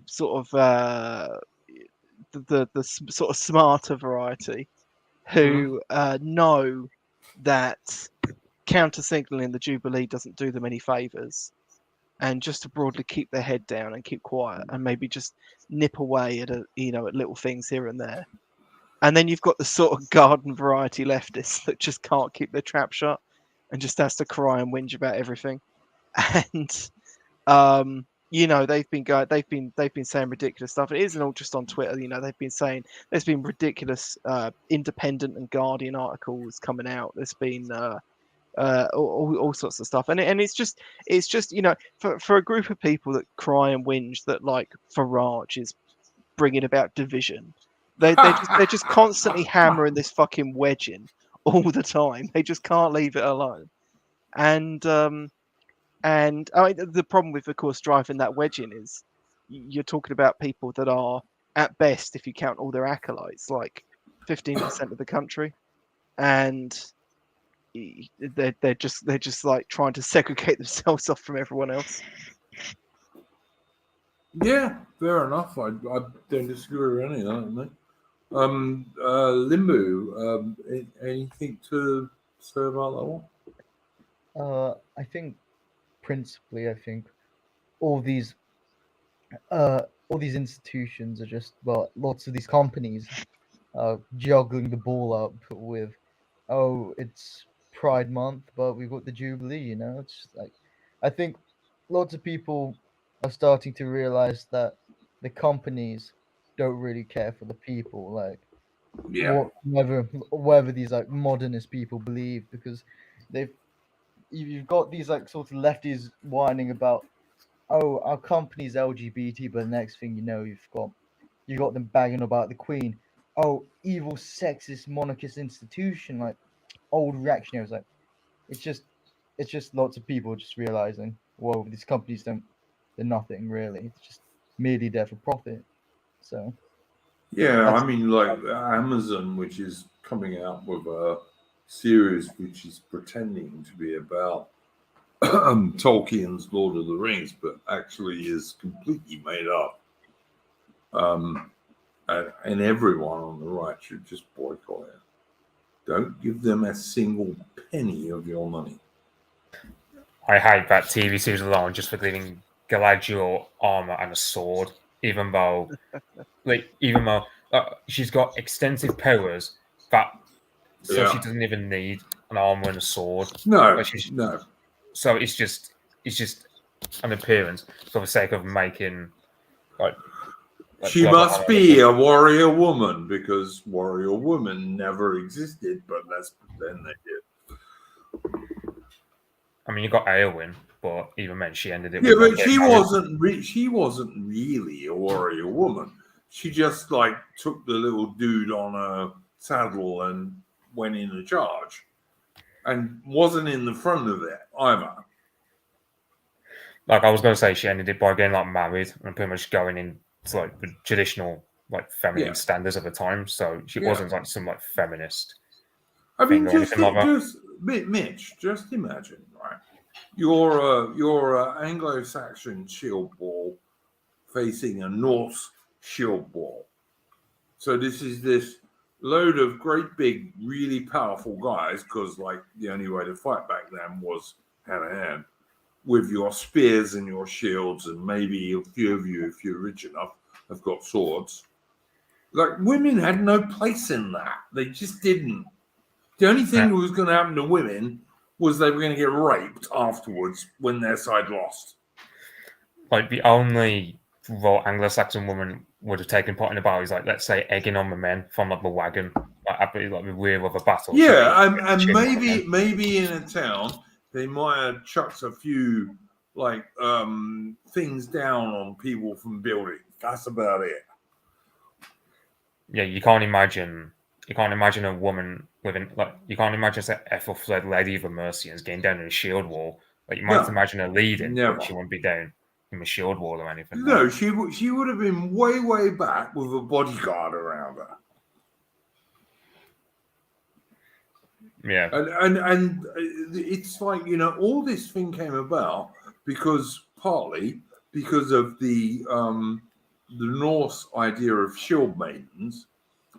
sort of the sort of smarter variety, who know that counter signaling the Jubilee doesn't do them any favors, and just to broadly keep their head down and keep quiet and maybe just nip away at at little things here and there. And then you've got the sort of garden variety leftists that just can't keep their trap shut and just has to cry and whinge about everything. And they've been saying ridiculous stuff. It isn't all just on Twitter. They've been saying there's been ridiculous Independent and Guardian articles coming out. There's been all sorts of stuff, and it's just for a group of people that cry and whinge that like Farage is bringing about division. They're just constantly hammering this fucking wedge in all the time. They just can't leave it alone. And I mean, the problem with, of course, driving that wedge in is you're talking about people that are, at best, if you count all their acolytes, like 15% of the country, and they're just like trying to segregate themselves off from everyone else. Yeah, fair enough. I don't disagree with any of that, mate. Limbo, anything to say about that one? I think principally, all these all these institutions are just, well, lots of these companies juggling the ball up with, oh, it's Pride Month, but we've got the Jubilee, you know? It's just like, I think lots of people are starting to realize that the companies don't really care for the people, like Yeah. whatever these like modernist people believe, because they've you've got these like sort of lefties whining about, oh, our company's LGBT, but the next thing you know, you got them banging about the Queen. Oh, evil, sexist, monarchist institution, like old reactionaries. Like it's just lots of people just realizing, whoa, these companies they're nothing really. It's just merely there for profit. So Yeah, that's I mean, like Amazon, which is coming out with a series which is pretending to be about Tolkien's Lord of the Rings, but actually is completely made up. And everyone on the right should just boycott it. Don't give them a single penny of your money. I hate that TV series alone just for giving Galadriel armor and a sword, even though she's got extensive powers that so she Yeah. doesn't even need an armor and a sword. No, Like she's, no. so it's just an appearance for the sake of making like She global must harmony. be a warrior woman because warrior woman never existed, but let's pretend they did. I mean, you got Eowyn, but even then, she ended it. Yeah, with but she wasn't really a warrior woman. She just like took the little dude on a saddle and went in a charge, and wasn't in the front of it either. Like I was going to say, she ended it by getting like married and pretty much going into like the traditional like feminine Yeah. standards of the time. So she Yeah. wasn't like some like feminist. I mean, thing or anything like that. Mitch, just imagine, right? You're a Anglo-Saxon shield ball facing a Norse shield ball. So this load of great big, really powerful guys, because like the only way to fight back then was hand to hand, with your spears and your shields, and maybe a few of you, if you're rich enough, have got swords. Like women had no place in that. They just didn't. The only thing that was going to happen to women was they were going to get raped afterwards when their side lost. Like the only role Anglo-Saxon woman would have taken part in a battle is like, let's say, egging on the men from like the wagon, like at the rear of a battle. Yeah, and maybe in a town they might have chucked a few like things down on people from buildings. That's about it. Yeah, you can't imagine a woman living like you can't imagine Ethelfled Lady of the Mercians getting down in a shield wall. Like you might imagine her leading, never. but she wouldn't be down in the shield wall or anything. No, she would have been way back with a bodyguard around her. Yeah, and it's like, you know, all this thing came about partly because of the Norse idea of shield maidens,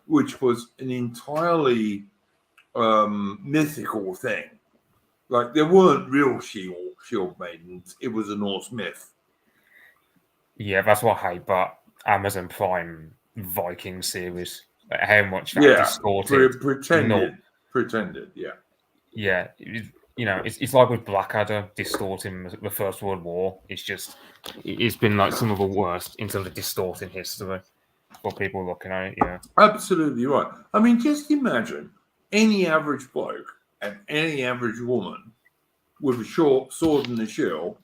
which was an entirely mythical thing. Like there weren't real shield maidens; it was a Norse myth. yeah, that's what I hate. But Amazon Prime Viking series, like how much that distorted, pretended, yeah. Yeah, you know, it's like with Blackadder distorting the First World War. It's been like some of the worst in terms of distorting history for people looking at it. Yeah, Absolutely right. I mean, just imagine any average bloke and any average woman with a short sword and a shield,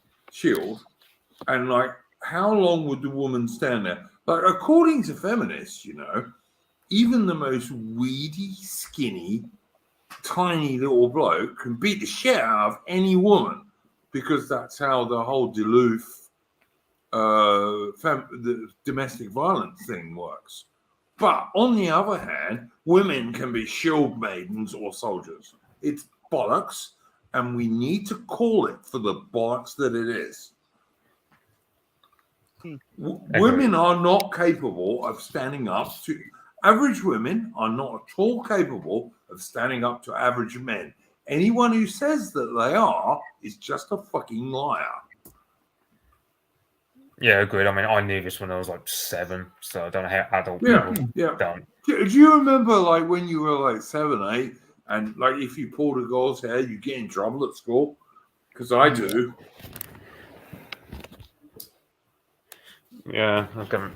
and like, how long would the woman stand there? Like, according to feminists, you know, even the most weedy, skinny, tiny little bloke can beat the shit out of any woman, because that's how the whole Duluth the domestic violence thing works. But on the other hand, women can be shield maidens or soldiers. It's bollocks, and we need to call it for the bollocks that it is. Women are not capable of standing up to average women are not at all capable of standing up to average men. Anyone who says that they are is just a fucking liar. Yeah, agreed. I mean, I knew this when I was like 7, so I don't know how adult Yeah, people yeah. don't. Do you remember, like, when you were like 7, 8, and like if you pulled a girl's hair, you get in trouble at school? Because I do. Yeah, okay.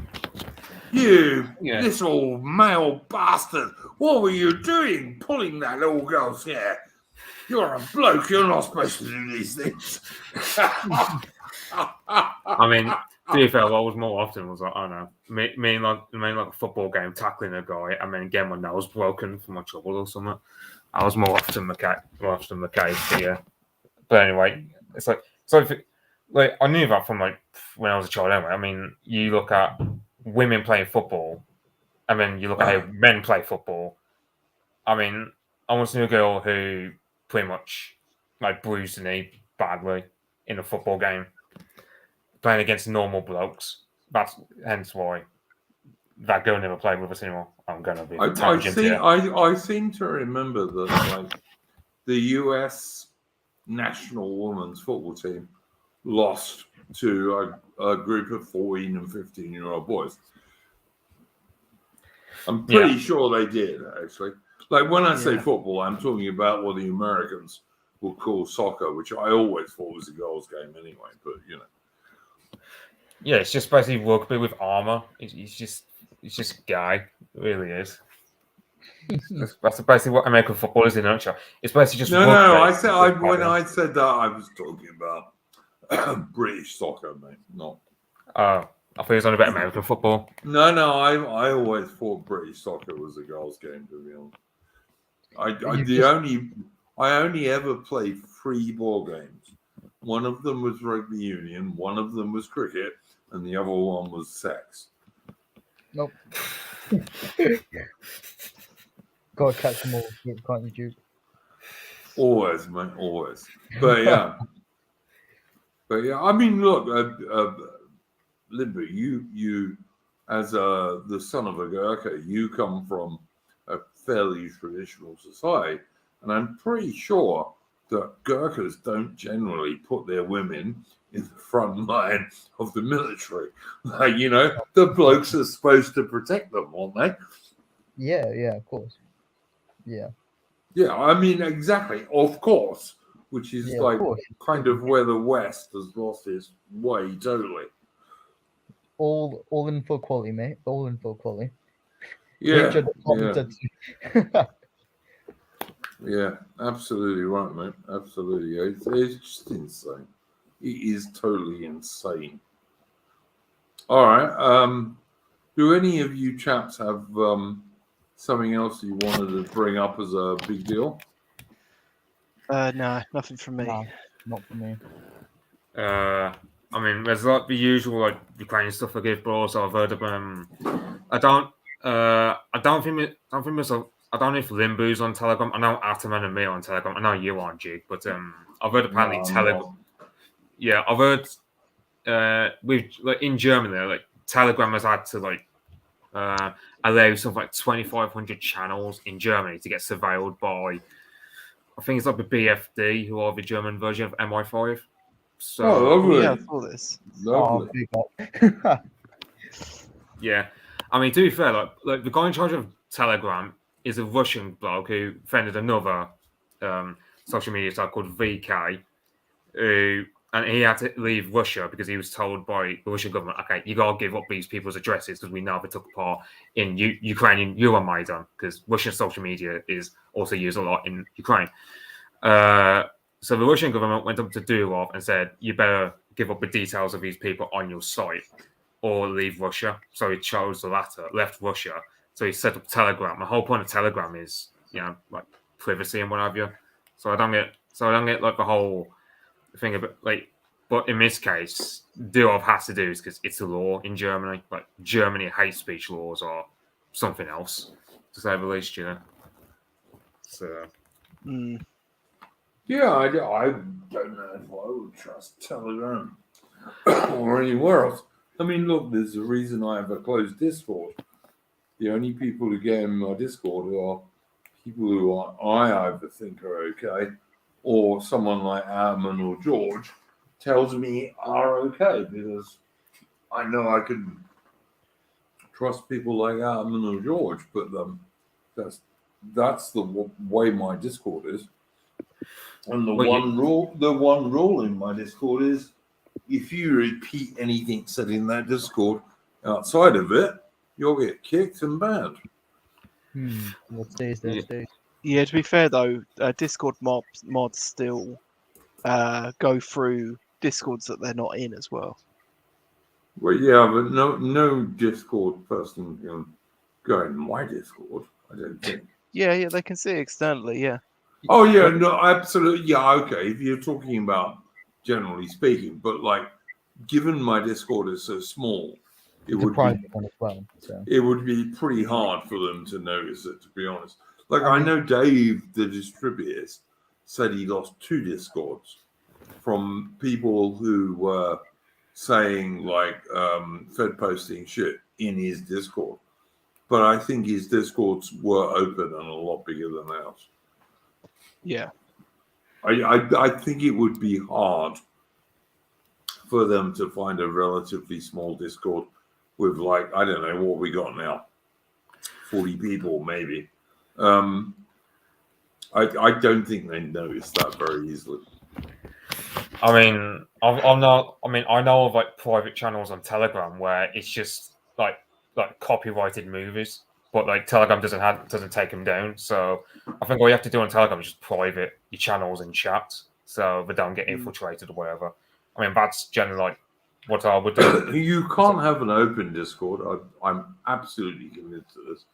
You Yeah. little male bastard! What were you doing, pulling that little girl's hair? You're a bloke. You're not supposed to do these things. I mean, to be fair, I was more often was like, I don't know, me like a football game tackling a guy and then getting my nose broken from my trouble or something. I was more often the case, but yeah. But anyway, it's like like I knew that from like when I was a child anyway. I mean, you look at women playing football, and then you look at how men play football. I mean, I once knew a girl who pretty much like bruised her knee badly in a football game playing against normal blokes. That's hence why that girl never played with us anymore. I'm gonna be tangent here. I seem to remember that like the US national women's football team lost to a group of 14 and 15-year-old boys. I'm pretty sure they did, actually. Like when I say football, I'm talking about what the Americans will call soccer, which I always thought was a girls' game anyway. But you know, Yeah, it's just basically rugby with armor. It's just guy. It really is. That's basically what American football is in a nutshell. It's basically just no. When I I said that, I was talking about British soccer, mate. Not. I thought it was only about American football. No. I always thought British soccer was a girls' game. To be honest, I only ever played 3 ball games. One of them was rugby union, one of them was cricket, and the other one was sex. Nope. Gotta catch them all, can't you, Duke? Always, mate, always. But yeah, I mean, look, Limber, you as the son of a Gurkha, you come from a fairly traditional society, and I'm pretty sure that Gurkhas don't generally put their women in the front line of the military. Like, you know, the blokes are supposed to protect them, aren't they? Yeah, of course. Yeah. Yeah, I mean, exactly, of course, which is like kind of where the West has lost its way totally. All in for quality, mate. All in for quality. Yeah, yeah. Absolutely right, mate. Absolutely. It's just insane. It is totally insane. All right. Do any of you chaps have something else you wanted to bring up as a big deal? No, nothing from me. No, not for me. I mean, there's like the usual like Ukrainian stuff I give, but also I've heard of I don't think I don't know if Limbu's on Telegram. I know Ataman and me are on Telegram. I know you aren't, Jake, but I've heard apparently Telegram. Yeah, I've heard with like in Germany, like Telegram has had to like allow something like 2,500 channels in Germany to get surveilled by, I think it's like the BFD, who are the German version of MI5. So, lovely. Yeah, I saw this. Lovely. Yeah, I mean, to be fair, like the guy in charge of Telegram is a Russian bloke who founded another social media site called VK, and he had to leave Russia because he was told by the Russian government, okay, you gotta give up these people's addresses because we know they took part in Ukrainian Euromaidan, because Russian social media is also used a lot in Ukraine. So the Russian government went up to Durov and said, you better give up the details of these people on your site or leave Russia. So he chose the latter, left Russia. So he set up Telegram. The whole point of Telegram is, you know, like privacy and what have you. So I don't get like the whole thing about like, but in this case, Durov has to do is because it's a law in Germany. Like Germany hate speech laws or something else, to say the least, you know. So. Yeah, I don't know if I would trust Telegram or anywhere else. I mean, look, there's a reason I have a closed Discord. The only people who get in my Discord are people who I either think are okay, or someone like Adam or George tells me are okay, because I know I could trust people like Adam and George, but that's the way my Discord is. And the one rule in my Discord is, if you repeat anything said in that Discord outside of it, you'll get kicked and banned. What stays there Yeah. stays. Yeah, to be fair though, Discord mods still go through Discords that they're not in as well. Well, yeah, but no Discord person can go in my Discord, I don't think. Yeah, they can see it externally. Yeah. Oh yeah, no, absolutely. Yeah, okay. If you're talking about generally speaking, but like, given my Discord is so small, It's a private one as well. So it would be pretty hard for them to notice it, to be honest. Like, I I mean- know Dave, the distributor, said he lost 2 Discords from people who were saying like Fed posting shit in his Discord. But I think his Discords were open and a lot bigger than ours. Yeah. I think it would be hard for them to find a relatively small Discord with, like, I don't know what we got now, 40 people maybe. I don't think they notice that very easily. I mean, I'm not. I mean, I know of like private channels on Telegram where it's just like copyrighted movies, but like Telegram doesn't take them down. So I think all you have to do on Telegram is just private your channels and chat, so they don't get infiltrated or whatever. I mean, that's generally like what I would do. You can't have an open Discord. I'm absolutely convinced of this.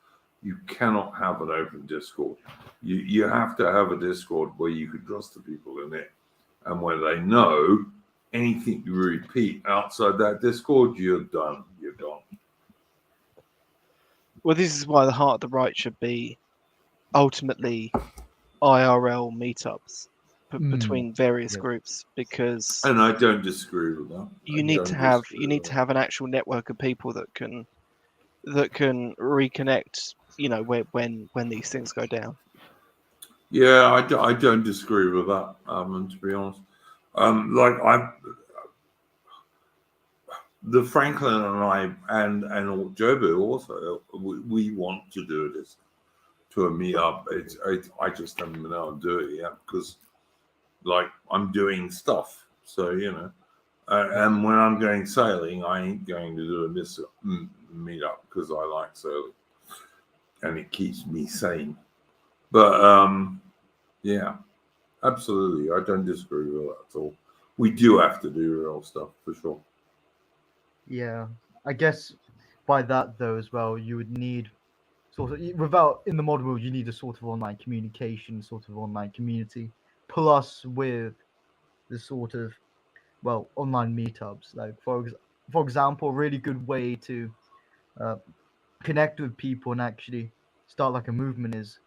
You cannot have an open Discord. You have to have a Discord where you can trust the people in it, and where they know anything you repeat outside that Discord, you're done. You're gone. Well, this is why the heart of the right should be ultimately IRL meetups between various groups, because And I don't disagree with that. you need to have an actual network of people that can reconnect. You know, when these things go down. Yeah, I don't disagree with that. And to be honest, the Franklin and I and Jobu also, we want to do this to a meetup. I just haven't been able to do it yet because, like, I'm doing stuff. So, you know, and when I'm going sailing, I ain't going to do a meetup because I like sailing and it keeps me sane. But yeah, absolutely, I don't disagree with that at all. We do have to do real stuff for sure. Yeah, I guess by that though as well, you would need sort of, without, in the modern world, you need a sort of online communication, sort of online community, plus with the sort of, well, online meetups. Like for example, a really good way to connect with people and actually start like a movement is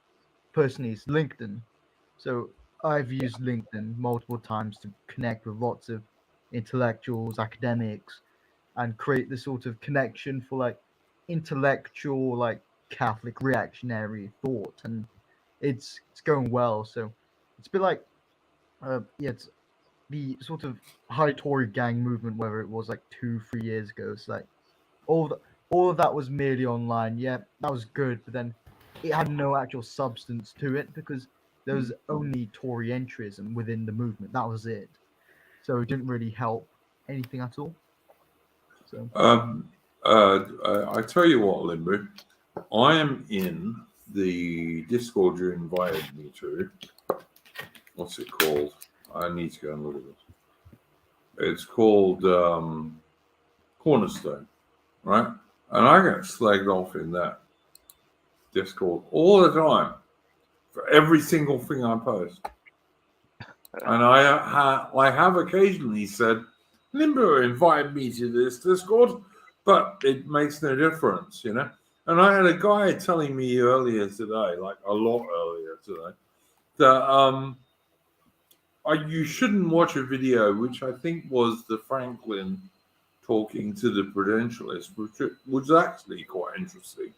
LinkedIn. So I've used LinkedIn multiple times to connect with lots of intellectuals, academics, and create this sort of connection for like intellectual, like Catholic reactionary thought, and it's going well. So it's a bit like it's the sort of high Tory gang movement, whether it was like 2-3 years ago. It's like all of that was merely online. Yeah, that was good, but then it had no actual substance to it because there was only Tory entrism within the movement. That was it. So it didn't really help anything at all. So I tell you what, Limbo, I am in the Discord you invited me to. What's it called? I need to go and look at this. It's called Cornerstone, right? And I get slagged off in that Discord all the time for every single thing I post. And I have occasionally said, Limbo invited me to this Discord, but it makes no difference, you know? And I had a guy telling me earlier today, like a lot earlier today, that you shouldn't watch a video, which I think was the Franklin talking to the Prudentialist, which was actually quite interesting.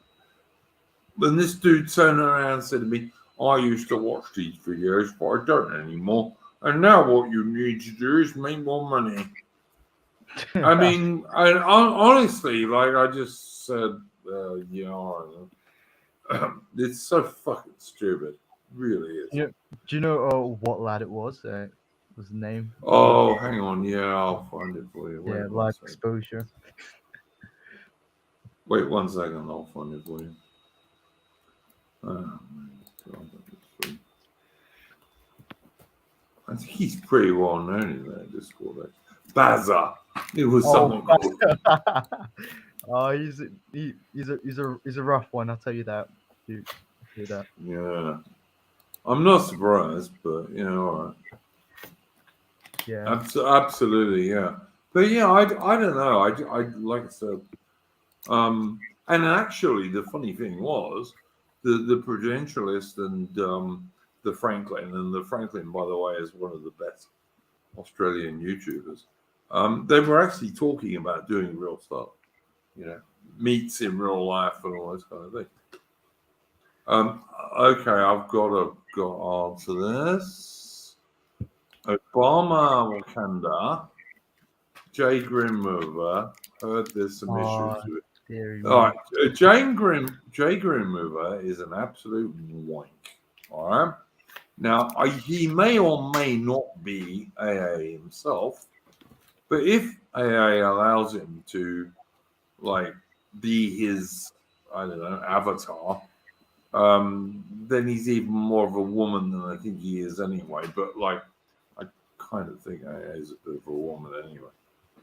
And this dude turned around and said to me, I used to watch these videos, but I don't anymore. And now what you need to do is make more money. I mean, honestly, like I just said, it's so fucking stupid. It really is. do you know what lad it was? Was the name? Oh, hang on. Yeah, I'll find it for you. Yeah, Wait one live second. exposure. Wait 1 second. I'll find it for you. I think he's pretty well known in that Discord. Baza. It was someone called. Oh, he's a rough one. I'll tell you that. Do that. Yeah. I'm not surprised, but all right. Yeah. Absolutely, yeah. But yeah, I don't know. I like I said, and actually, the funny thing was the Prudentialist and the Franklin, by the way, is one of the best Australian YouTubers. They were actually talking about doing real stuff, meets in real life and all those kind of things. Okay, I've got to go answer this. Obama Wakanda, Jay Grimmover, heard there's some issues with it. All right, Jay Grimmover is an absolute wank. All right. Now, he may or may not be AA himself, but if AA allows him to, like, be his, I don't know, avatar, then he's even more of a woman than I think he is anyway. But, like, I kind of think AA is a bit of a woman anyway,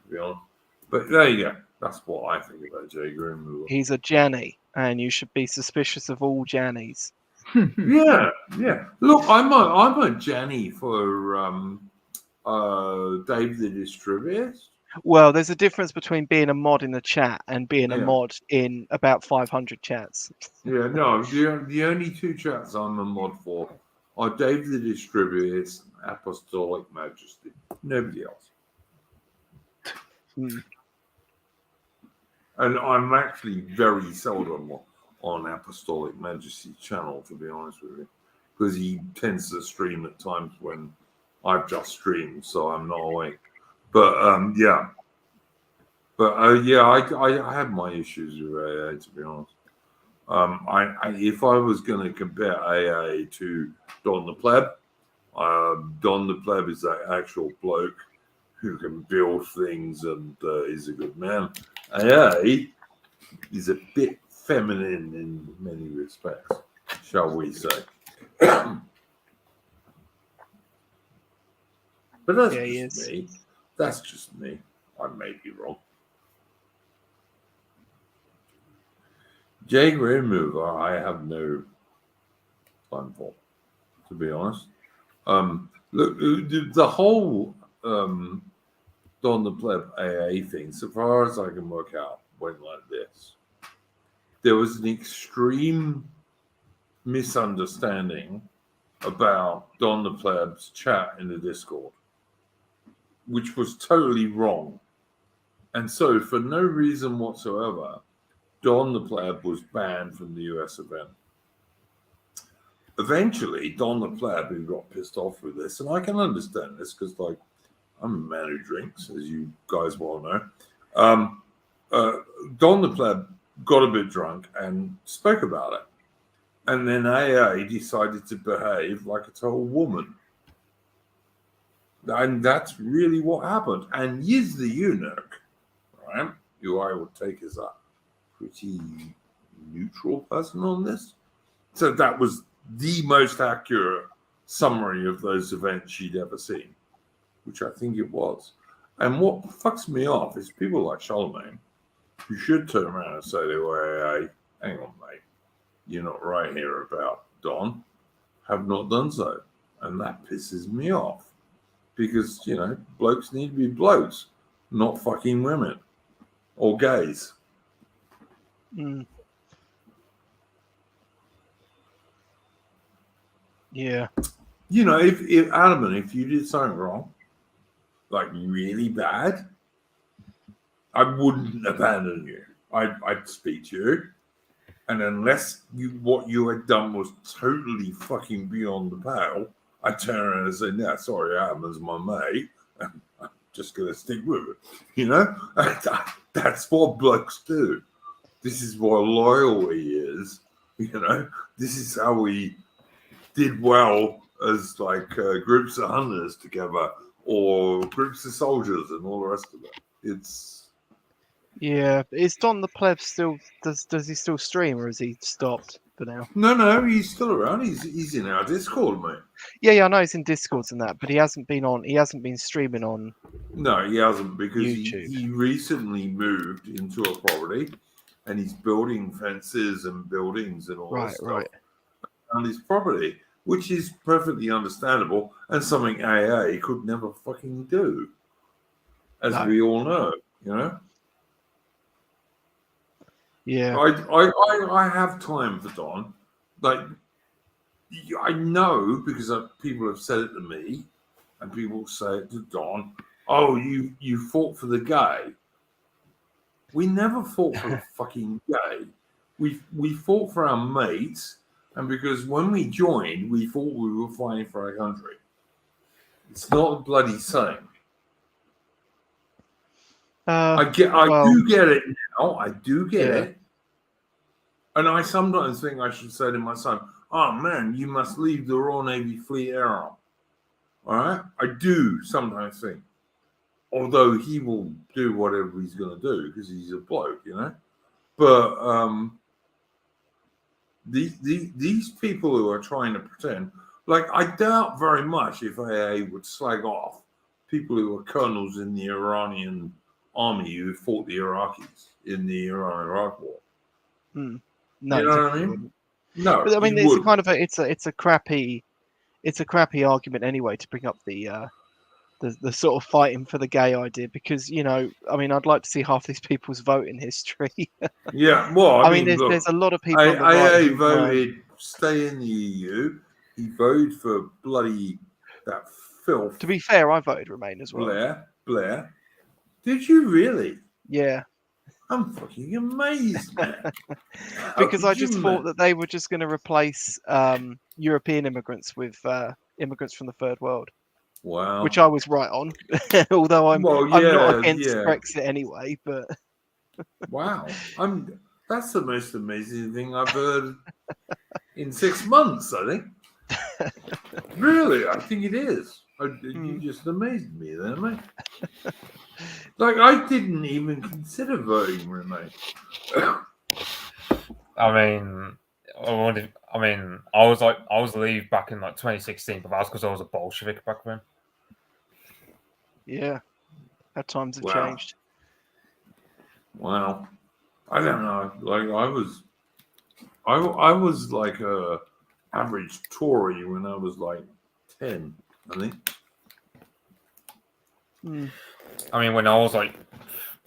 to be honest. But there you go. That's what I think about Jay Grimmover. He's a Janny, and you should be suspicious of all Jannies. Yeah. Look, I'm a Janny for Dave the Distribuist. Well, there's a difference between being a mod in the chat and being a Yeah. mod in about 500 chats. Yeah, no, the only two chats I'm a mod for are Dave the Distribuist, Apostolic Majesty. Nobody else. Hmm. And I'm actually very seldom on Apostolic Majesty's channel, to be honest with you, because he tends to stream at times when I've just streamed, so I'm not awake. But yeah. But yeah, I have my issues with AA, to be honest. If I was going to compare AA to Don the Pleb, Don the Pleb is that actual bloke who can build things and is a good man. AA is a bit feminine in many respects, shall we say. But that's just me. That's just me. I may be wrong. Jay Grimmover, I have no time for, to be honest. Look, the whole Don the Pleb AA thing, so far as I can work out, went like this. There was an extreme misunderstanding about Don the Pleb's chat in the Discord, which was totally wrong. And so, for no reason whatsoever, Don the Pleb was banned from the US event. Eventually, Don the Pleb, who got pissed off with this, and I can understand this because, like, I'm a man who drinks, as you guys well know. Don the Pleb got a bit drunk and spoke about it. And then AA decided to behave like a total woman. And that's really what happened. And Yiz the Eunuch, right, who I would take as a pretty neutral person on this. So that was the most accurate summary of those events she'd ever seen, which I think it was. And what fucks me off is people like Charlemagne, who should turn around and say to AA, hang on, mate, you're not right here about Don, have not done so. And that pisses me off because, blokes need to be blokes, not fucking women or gays. Mm. Yeah. If Adam, if you did something wrong, like really bad, I wouldn't abandon you. I'd speak to you. And unless what you had done was totally fucking beyond the pale, I'd turn around and say, no, sorry, Adam's my mate. And I'd just going to stick with it. You know, that's what blokes do. This is what loyalty is. You know, this is how we did well as like groups of hunters together or groups of soldiers and all the rest of it. It's Yeah, is Don the pleb still? Does he still stream, or has he stopped for now? no, he's still around. He's in our Discord, mate. Yeah, I know he's in Discords and that, but he hasn't been on. He hasn't been streaming on. No, he hasn't because YouTube. he recently moved into a property and he's building fences and buildings and all that stuff on his property, which is perfectly understandable and something AA could never fucking do, as we all know, you know. Yeah. I have time for Don. Like, I know because people have said it to me, and people say it to Don. Oh, you fought for the gay. We never fought for the fucking gay. We fought for our mates, and because when we joined, we thought we were fighting for our country. It's not a bloody same. I do get it now. I do get it. And I sometimes think I should say to my son, oh man, you must leave the Royal Navy Fleet Air Arm. All right? I do sometimes think. Although he will do whatever he's going to do because he's a bloke, you know? But these people who are trying to pretend, like I doubt very much if AA would slag off people who were colonels in the Iranian army who fought the Iraqis in the Iran-Iraq war. No, you know what I mean? No, but I mean it's kind of it's a crappy argument anyway to bring up the sort of fighting for the gay idea because you know I mean I'd like to see half these people's voting history. Yeah, well, I mean, there's a lot of people. On the AA right voted stay in the EU. He voted for bloody that filth. To be fair, I voted Remain as well. Blair, did you really? Yeah. I'm fucking amazed, man. Because I just thought that they were just going to replace European immigrants with immigrants from the third world. Wow. Which I was right on, although I'm not against Brexit anyway. But wow, that's the most amazing thing I've heard in 6 months. I think. Really, I think it is. You just amazed me there, mate. Like I didn't even consider voting Remain. I was Leave back in like 2016, but that's because I was a Bolshevik back then. Yeah, how times have changed. Wow, I don't know. Like I was like a average Tory when I was like 10, I think. I mean, when I was like,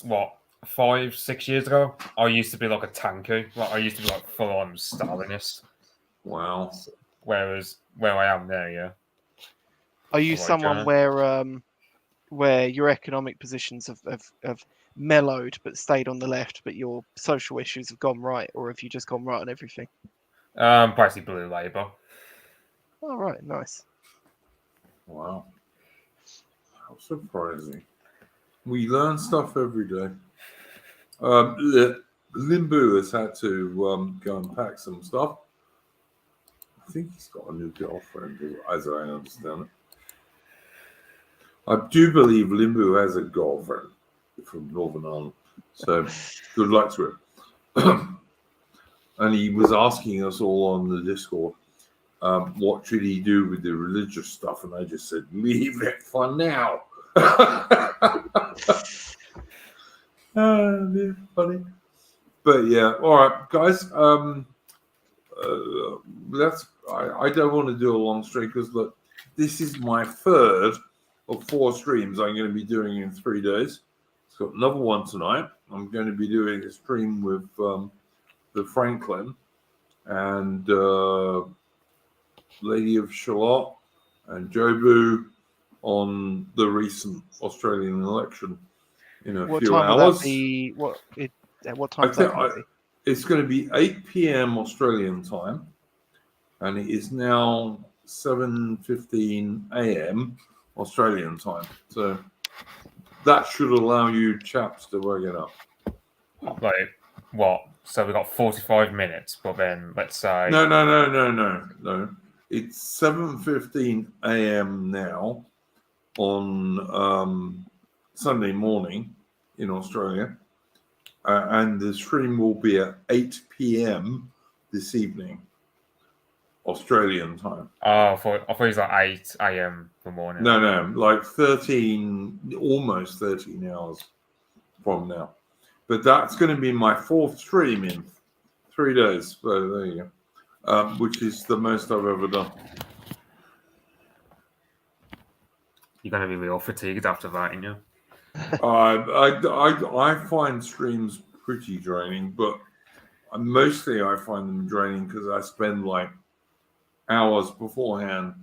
5-6 years ago, I used to be like a tanky. Like I used to be like full on Stalinist. Wow. Whereas where I am now, yeah. Are you someone where your economic positions have mellowed but stayed on the left, but your social issues have gone right, or have you just gone right on everything? Basically Blue Labour. Oh, right, nice. Wow. How surprising. We learn stuff every day. Limbu has had to go and pack some stuff. I think he's got a new girlfriend, as I understand it. I do believe Limbu has a girlfriend from Northern Ireland. So good luck to him. And he was asking us all on the Discord, what should he do with the religious stuff? And I just said, leave it for now. Funny. But yeah, all right, guys. I don't want to do a long stream because look, this is my third of 4 streams I'm going to be doing in 3 days. It's got another one tonight. I'm going to be doing a stream with the Franklin and Lady of Shalott and Jobu on the recent Australian election in a few hours. What time is that? It's going to be 8 p.m. Australian time, and it is now 7:15 a.m. Australian time. So that should allow you chaps to work it up. Like what? So we got 45 minutes, but then let's say No. It's 7:15 a.m. now on Sunday morning in Australia, and the stream will be at 8 p.m. this evening, Australian time. I thought it was like 8 a.m. in the morning. No, like 13, almost 13 hours from now. But that's going to be my fourth stream in 3 days. So there you go. Which is the most I've ever done. You're going to be real fatigued after that, aren't you? I find streams pretty draining, but mostly I find them draining because I spend like hours beforehand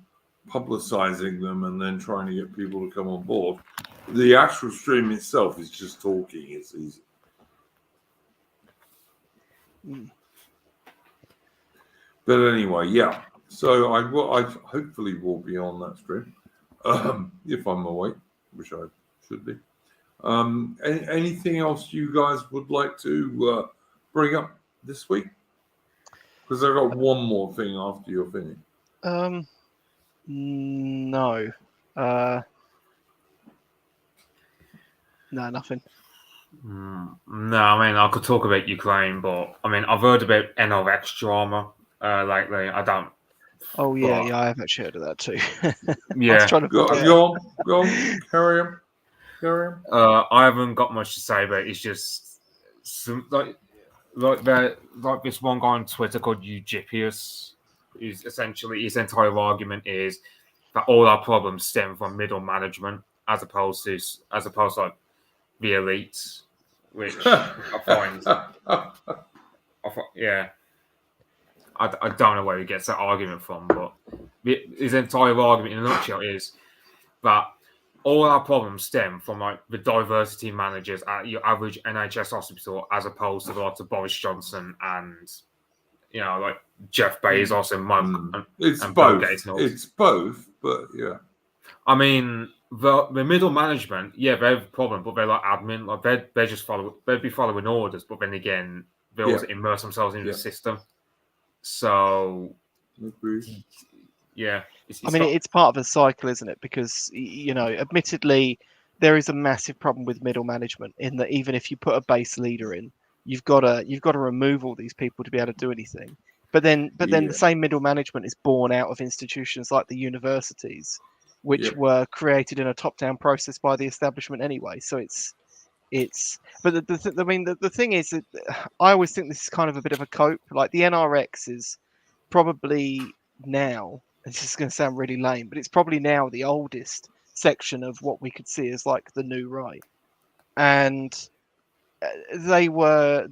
publicizing them and then trying to get people to come on board. The actual stream itself is just talking. It's easy. But anyway, yeah. So I hopefully will be on that stream if I'm awake, which I should be. Anything else you guys would like to bring up this week? Because I've got one more thing after you're finished. No. No, nothing. No, I mean, I could talk about Ukraine, but I mean, I've heard about NRX drama lately. I don't. Oh yeah, but, yeah, I have actually heard of that too. Yeah. I was trying to Go on, carry on. I haven't got much to say, but it's just some, like this one guy on Twitter called Eugipius, who's essentially his entire argument is that all our problems stem from middle management as opposed to like the elites, which I find, yeah. I don't know where he gets that argument from, but his entire argument in a nutshell is that all our problems stem from like the diversity managers at your average NHS hospital, as opposed to the likes of Boris Johnson and like Jeff Bezos and It's and both. Bill Gates. It's both, but yeah. I mean, the middle management, yeah, they have a problem, but they're like admin, like they'd be following orders, but then again, they also immerse themselves into the system. So, yeah. It's part of a cycle, isn't it? Because admittedly, there is a massive problem with middle management in that even if you put a base leader in, you've got to remove all these people to be able to do anything. But then the same middle management is born out of institutions like the universities, which were created in a top-down process by the establishment anyway. So but the thing is that I always think this is kind of a bit of a cope. Like the NRX is probably now, this is going to sound really lame, but it's probably now the oldest section of what we could see as like the new right. And they were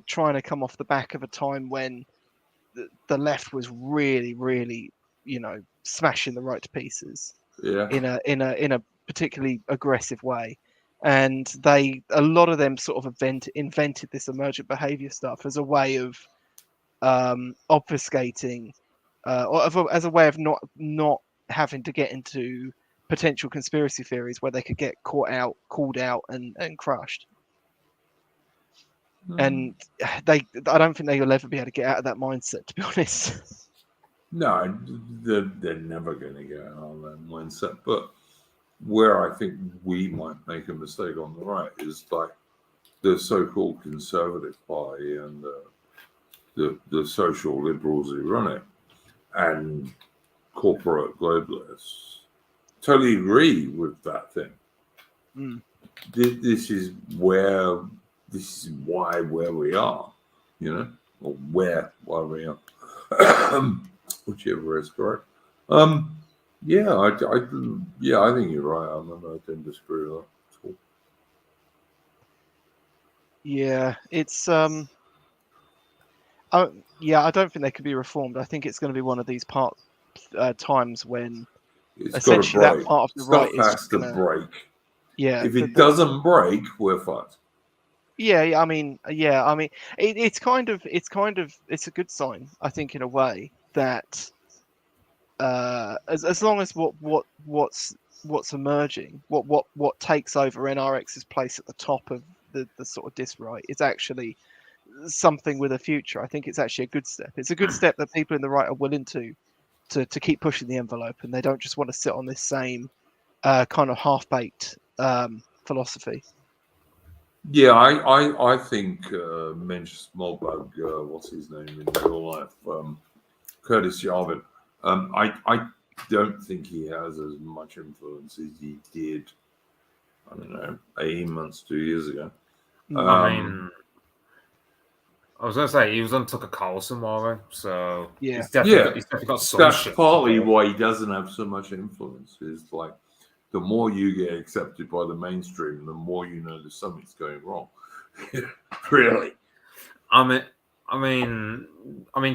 trying to come off the back of a time when the left was really, really, smashing the right to pieces in a particularly aggressive way. And a lot of them sort of invented this emergent behavior stuff as a way of obfuscating, or as a way of not having to get into potential conspiracy theories where they could get called out, and crushed. And I don't think they will ever be able to get out of that mindset, to be honest. No, they're never going to get out of that mindset. But where I think we might make a mistake on the right is like the so-called Conservative Party and the social liberals who run it and corporate globalists. Totally agree with that thing. This is why we are, or why we are, whichever is correct. I think you're right. I don't disagree with that at all. Yeah, it's I don't think they could be reformed. I think it's going to be one of these times when It's essentially that part of the right is has to break. Yeah, if it doesn't break, we're fucked. Yeah, I mean, it's a good sign, I think, in a way that as long as what's what's emerging, what takes over NRX's place at the top of the sort of disc right is actually something with a future. I think it's actually a good step. It's a good step that people in the right are willing to keep pushing the envelope, and they don't just want to sit on this same kind of half-baked philosophy. Yeah, I think Mensch Smallbug, what's his name in real life, Curtis Yarvin. I don't think he has as much influence as he did. I don't know, 18 months, 2 years ago. I mean, I was gonna say he was on Tucker Carlson, Warren, so Yeah. he's definitely got some That's shit. partly why he doesn't have so much influence. Is like the more you get accepted by the mainstream, the more you know there's something's going wrong. Really. I mean,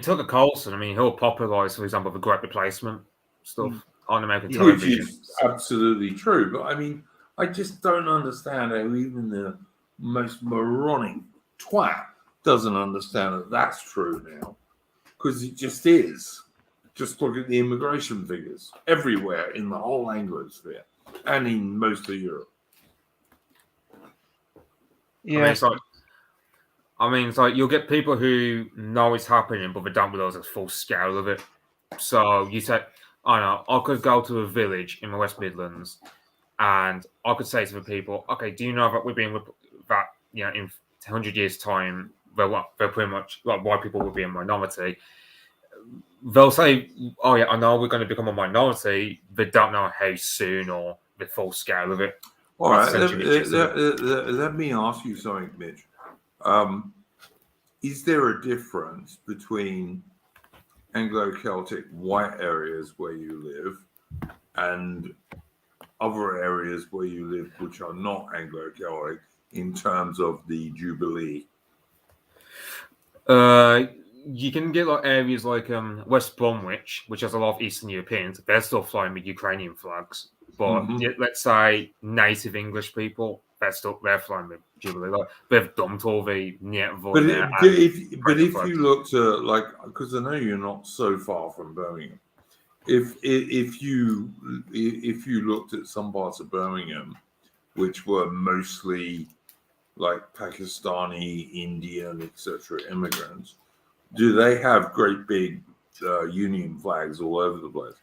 Tucker Carlson. I mean, he'll popularize, for example, the Great Replacement stuff on American Yeah. Which television. is absolutely true. But I mean, I just don't understand how even the most moronic twat doesn't understand that that's true now. Because it just is. Just look at the immigration figures everywhere in the whole Anglosphere and in most of Europe. Yeah. I mean, it's like you'll get people who know it's happening, but they don't realize the full scale of it. So you say, I know, I could go to a village in the West Midlands, and I could say to the people, okay, do you know that we're being that in 100 years' time, they're pretty much like white people will be a minority. They'll say, oh yeah, I know we're going to become a minority. They don't know how soon or the full scale of it. All right, That's essentially the gist of it. let me ask you something, Mitch. Is there a difference between Anglo-Celtic white areas where you live and other areas where you live which are not Anglo-Celtic in terms of the Jubilee? You can get like areas like West Bromwich, which has a lot of Eastern Europeans. They're still flying with Ukrainian flags, but let's say native English people, they're flying with Jubilee. Like, they've dumped all the But if you look to like, because I know you're not so far from Birmingham, if you looked at some parts of Birmingham, which were mostly like Pakistani, Indian, etc. immigrants, do they have great big Union flags all over the place?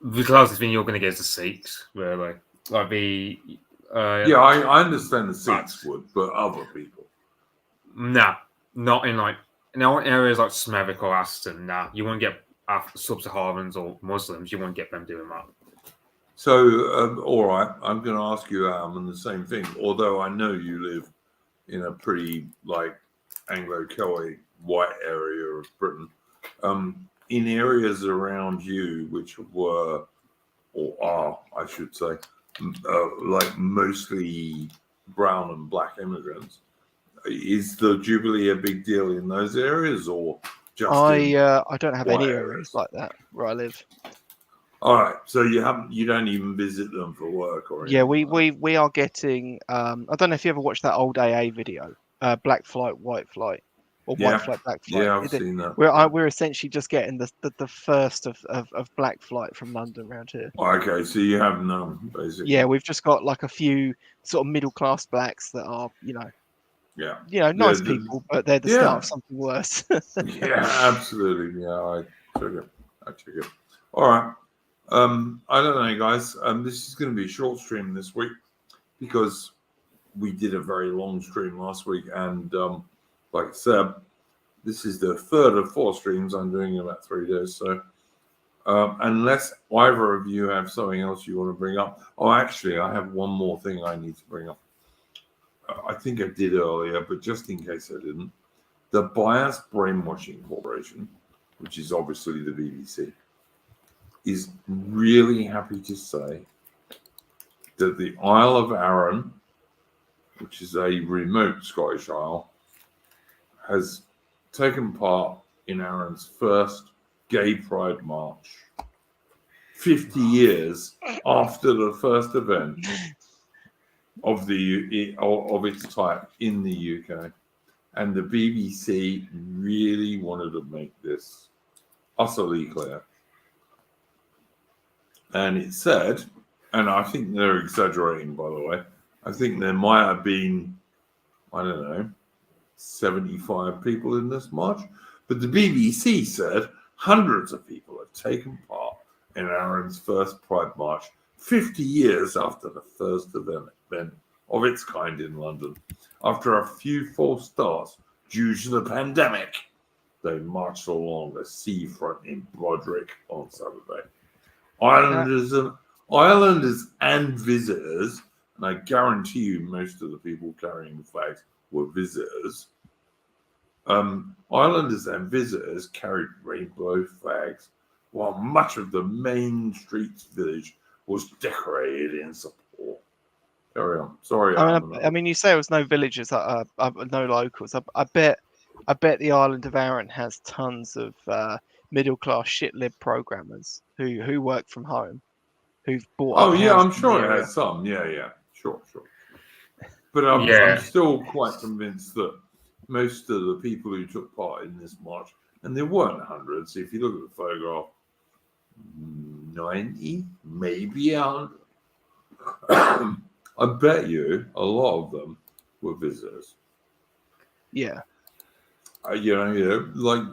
The closest thing you're going to get is the Sikhs, really. Like the yeah, I understand the Sikhs would, but other people. Nah, not in like areas like Smethwick or Aston. Nah, you won't get sub-Saharans or Muslims. You won't get them doing that. So, all right, I'm going to ask you, Alan, the same thing. Although I know you live in a pretty like Anglo-Celtic white area of Britain, in areas around you which were or are, I should say, like mostly brown and black immigrants, is the Jubilee a big deal in those areas or just? I don't have any white areas areas? like that where I live. All right, so you don't even visit them for work or anything? Yeah, like we are getting. I don't know if you ever watched that old AA video, Black Flight, White Flight, or Yeah. White Flight, Black Flight. Yeah, I've seen that. We're essentially just getting the first of Black Flight from London around here. Okay, so you have none, basically. Yeah, we've just got like a few sort of middle class blacks that are yeah, nice people, but they're the start of something worse. Yeah, absolutely. Yeah, I took it. All right. I don't know, guys. This is going to be a short stream this week because we did a very long stream last week, and like I said, this is the third of 4 streams I'm doing in about 3 days. So, unless either of you have something else you want to bring up, actually, I have one more thing I need to bring up. I think I did earlier, but just in case I didn't, the Bias Brainwashing Corporation, which is obviously the BBC, is really happy to say that the Isle of Arran, which is a remote Scottish isle, has taken part in Arran's first Gay Pride March 50 years after the first event of its type in the UK. And the BBC really wanted to make this utterly clear. And it said and I think they're exaggerating, by the way. I think there might have been, I don't know, 75 people in this march. But the BBC said hundreds of people have taken part in Aaron's first Pride March 50 years after the first event of its kind in London. After a few false starts due to the pandemic, they marched along the seafront in Broderick on Saturday. Islanders and visitors, and I guarantee you most of the people carrying the flags were visitors. Islanders and visitors carried rainbow flags, while much of the main streets village was decorated in support. Carry on. Sorry, I mean, you say it was no villagers, no locals. I bet the island of Arran has tons of middle class shit lib programmers who work from home, who've bought. Oh up yeah, I'm houses in sure the it area. has some. Yeah, sure. But I'm Yeah. still quite convinced that most of the people who took part in this march, and there weren't hundreds. If you look at the photograph, 90, maybe 100. I bet you a lot of them were visitors. Yeah. You know, like,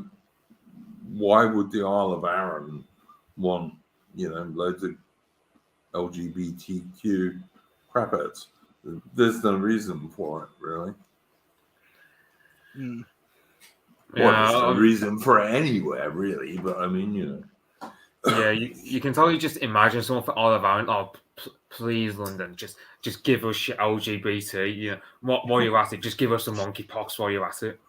why would the Isle of Arran want, loads of LGBTQ crapheads? There's no reason for it, really. Mm. Well, there's no reason for it anywhere, really. But I mean, Yeah, you can totally just imagine someone for all of Arran. Oh, please, London, just give us your LGBT. You know, while you're at it, just give us some monkeypox while you're at it.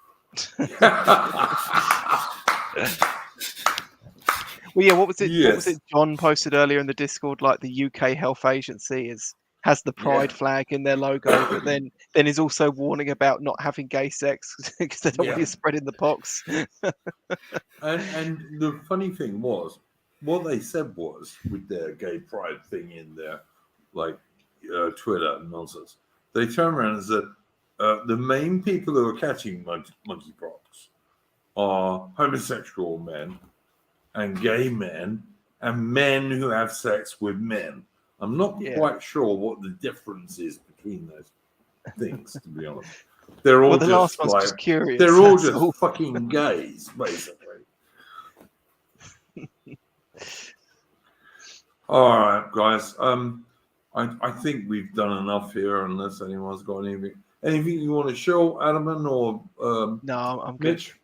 Well, yeah. What was it? Yes. What was it? John posted earlier in the Discord, like the UK Health Agency has the pride flag in their logo, but then is also warning about not having gay sex because they don't want you spreading the pox. And the funny thing was, what they said was, with their gay pride thing in their Twitter nonsense, they turned around and said the main people who are catching monkeypox are homosexual men and gay men and men who have sex with men. I'm not quite sure what the difference is between those things, to be honest. They're all the last one's just curious. They're all just fucking gays, basically. All right, guys. I think we've done enough here, unless anyone's got anything you want to show, Adam or No, I'm good. Mitch.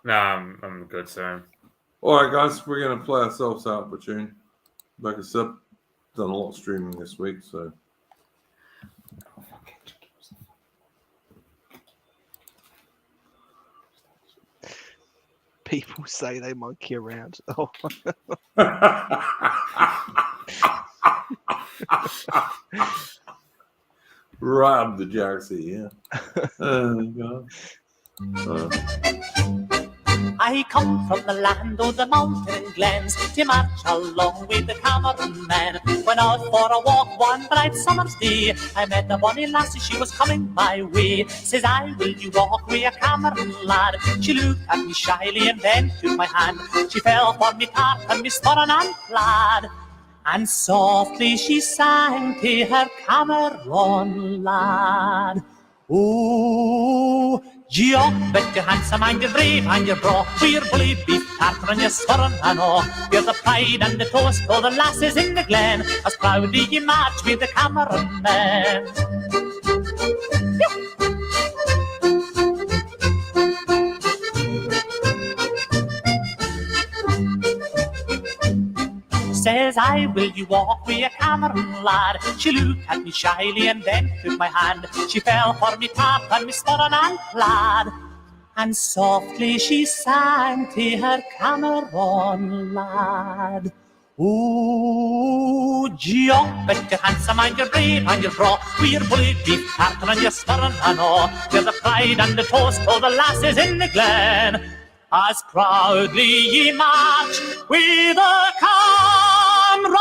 No, I'm good, sir. All right, guys, we're gonna play ourselves out of a tune. Like I said, done a lot of streaming this week, so. People say they monkey around. Oh. Right up the jersey, yeah. I come from the land of the mountain glens to march along with the Cameron men. When out for a walk one bright summer's day, I met a bonny lassie, she was coming my way. Says I, will you walk with a Cameron lad? She looked at me shyly and then took my hand. She fell for me tartan and me sporran and plaid, and softly she sang to her Cameron lad. Oh, gee up, but you're handsome and you're brave and you're braw. We're bully beef tartan and you're sworn and all. You're the pride and the toast for the lasses in the glen, as proudly you march with the Cameron men. Says I, will you walk with a Cameron lad? She looked at me shyly and then took my hand. She fell for me tartan, me sporran and plaid, and softly she sang to her Cameron lad. Oh, gee up, but you're handsome and you're brave and you're braw. We're bully beef tartan and you're sporran and all. You're the pride and the toast for the lasses in the glen, as proudly ye march with the Cameron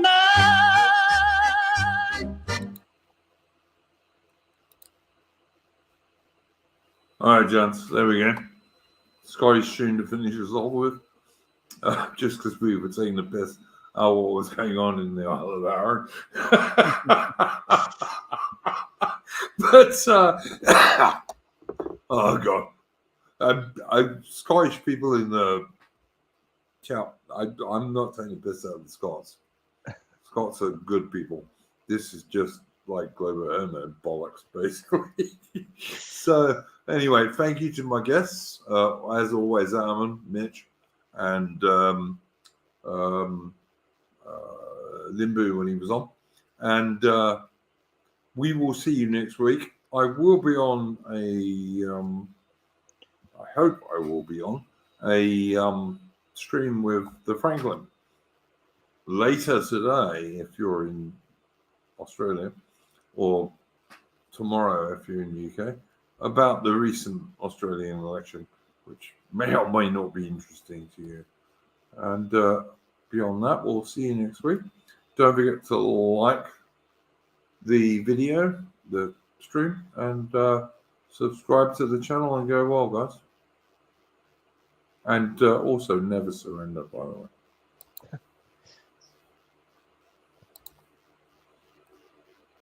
men. All right, gents, there we go. Scotty's tune to finish us off with. Just because we were taking the piss. what was going on in the Isle of Arran. But oh god, Scottish people in the chat. I'm not taking the piss out of the Scots. Scots are good people. This is just like global warming bollocks, basically. So anyway, thank you to my guests. As always, Alan, Mitch, and Limbu when he was on. And we will see you next week. I will be on I hope I will be on a stream with the Franklin later today if you're in Australia, or tomorrow if you're in the UK, about the recent Australian election, which may or may not be interesting to you. And beyond that, we'll see you next week. Don't forget to like the video, the stream, and subscribe to the channel and go well, guys. And also never surrender, by the way.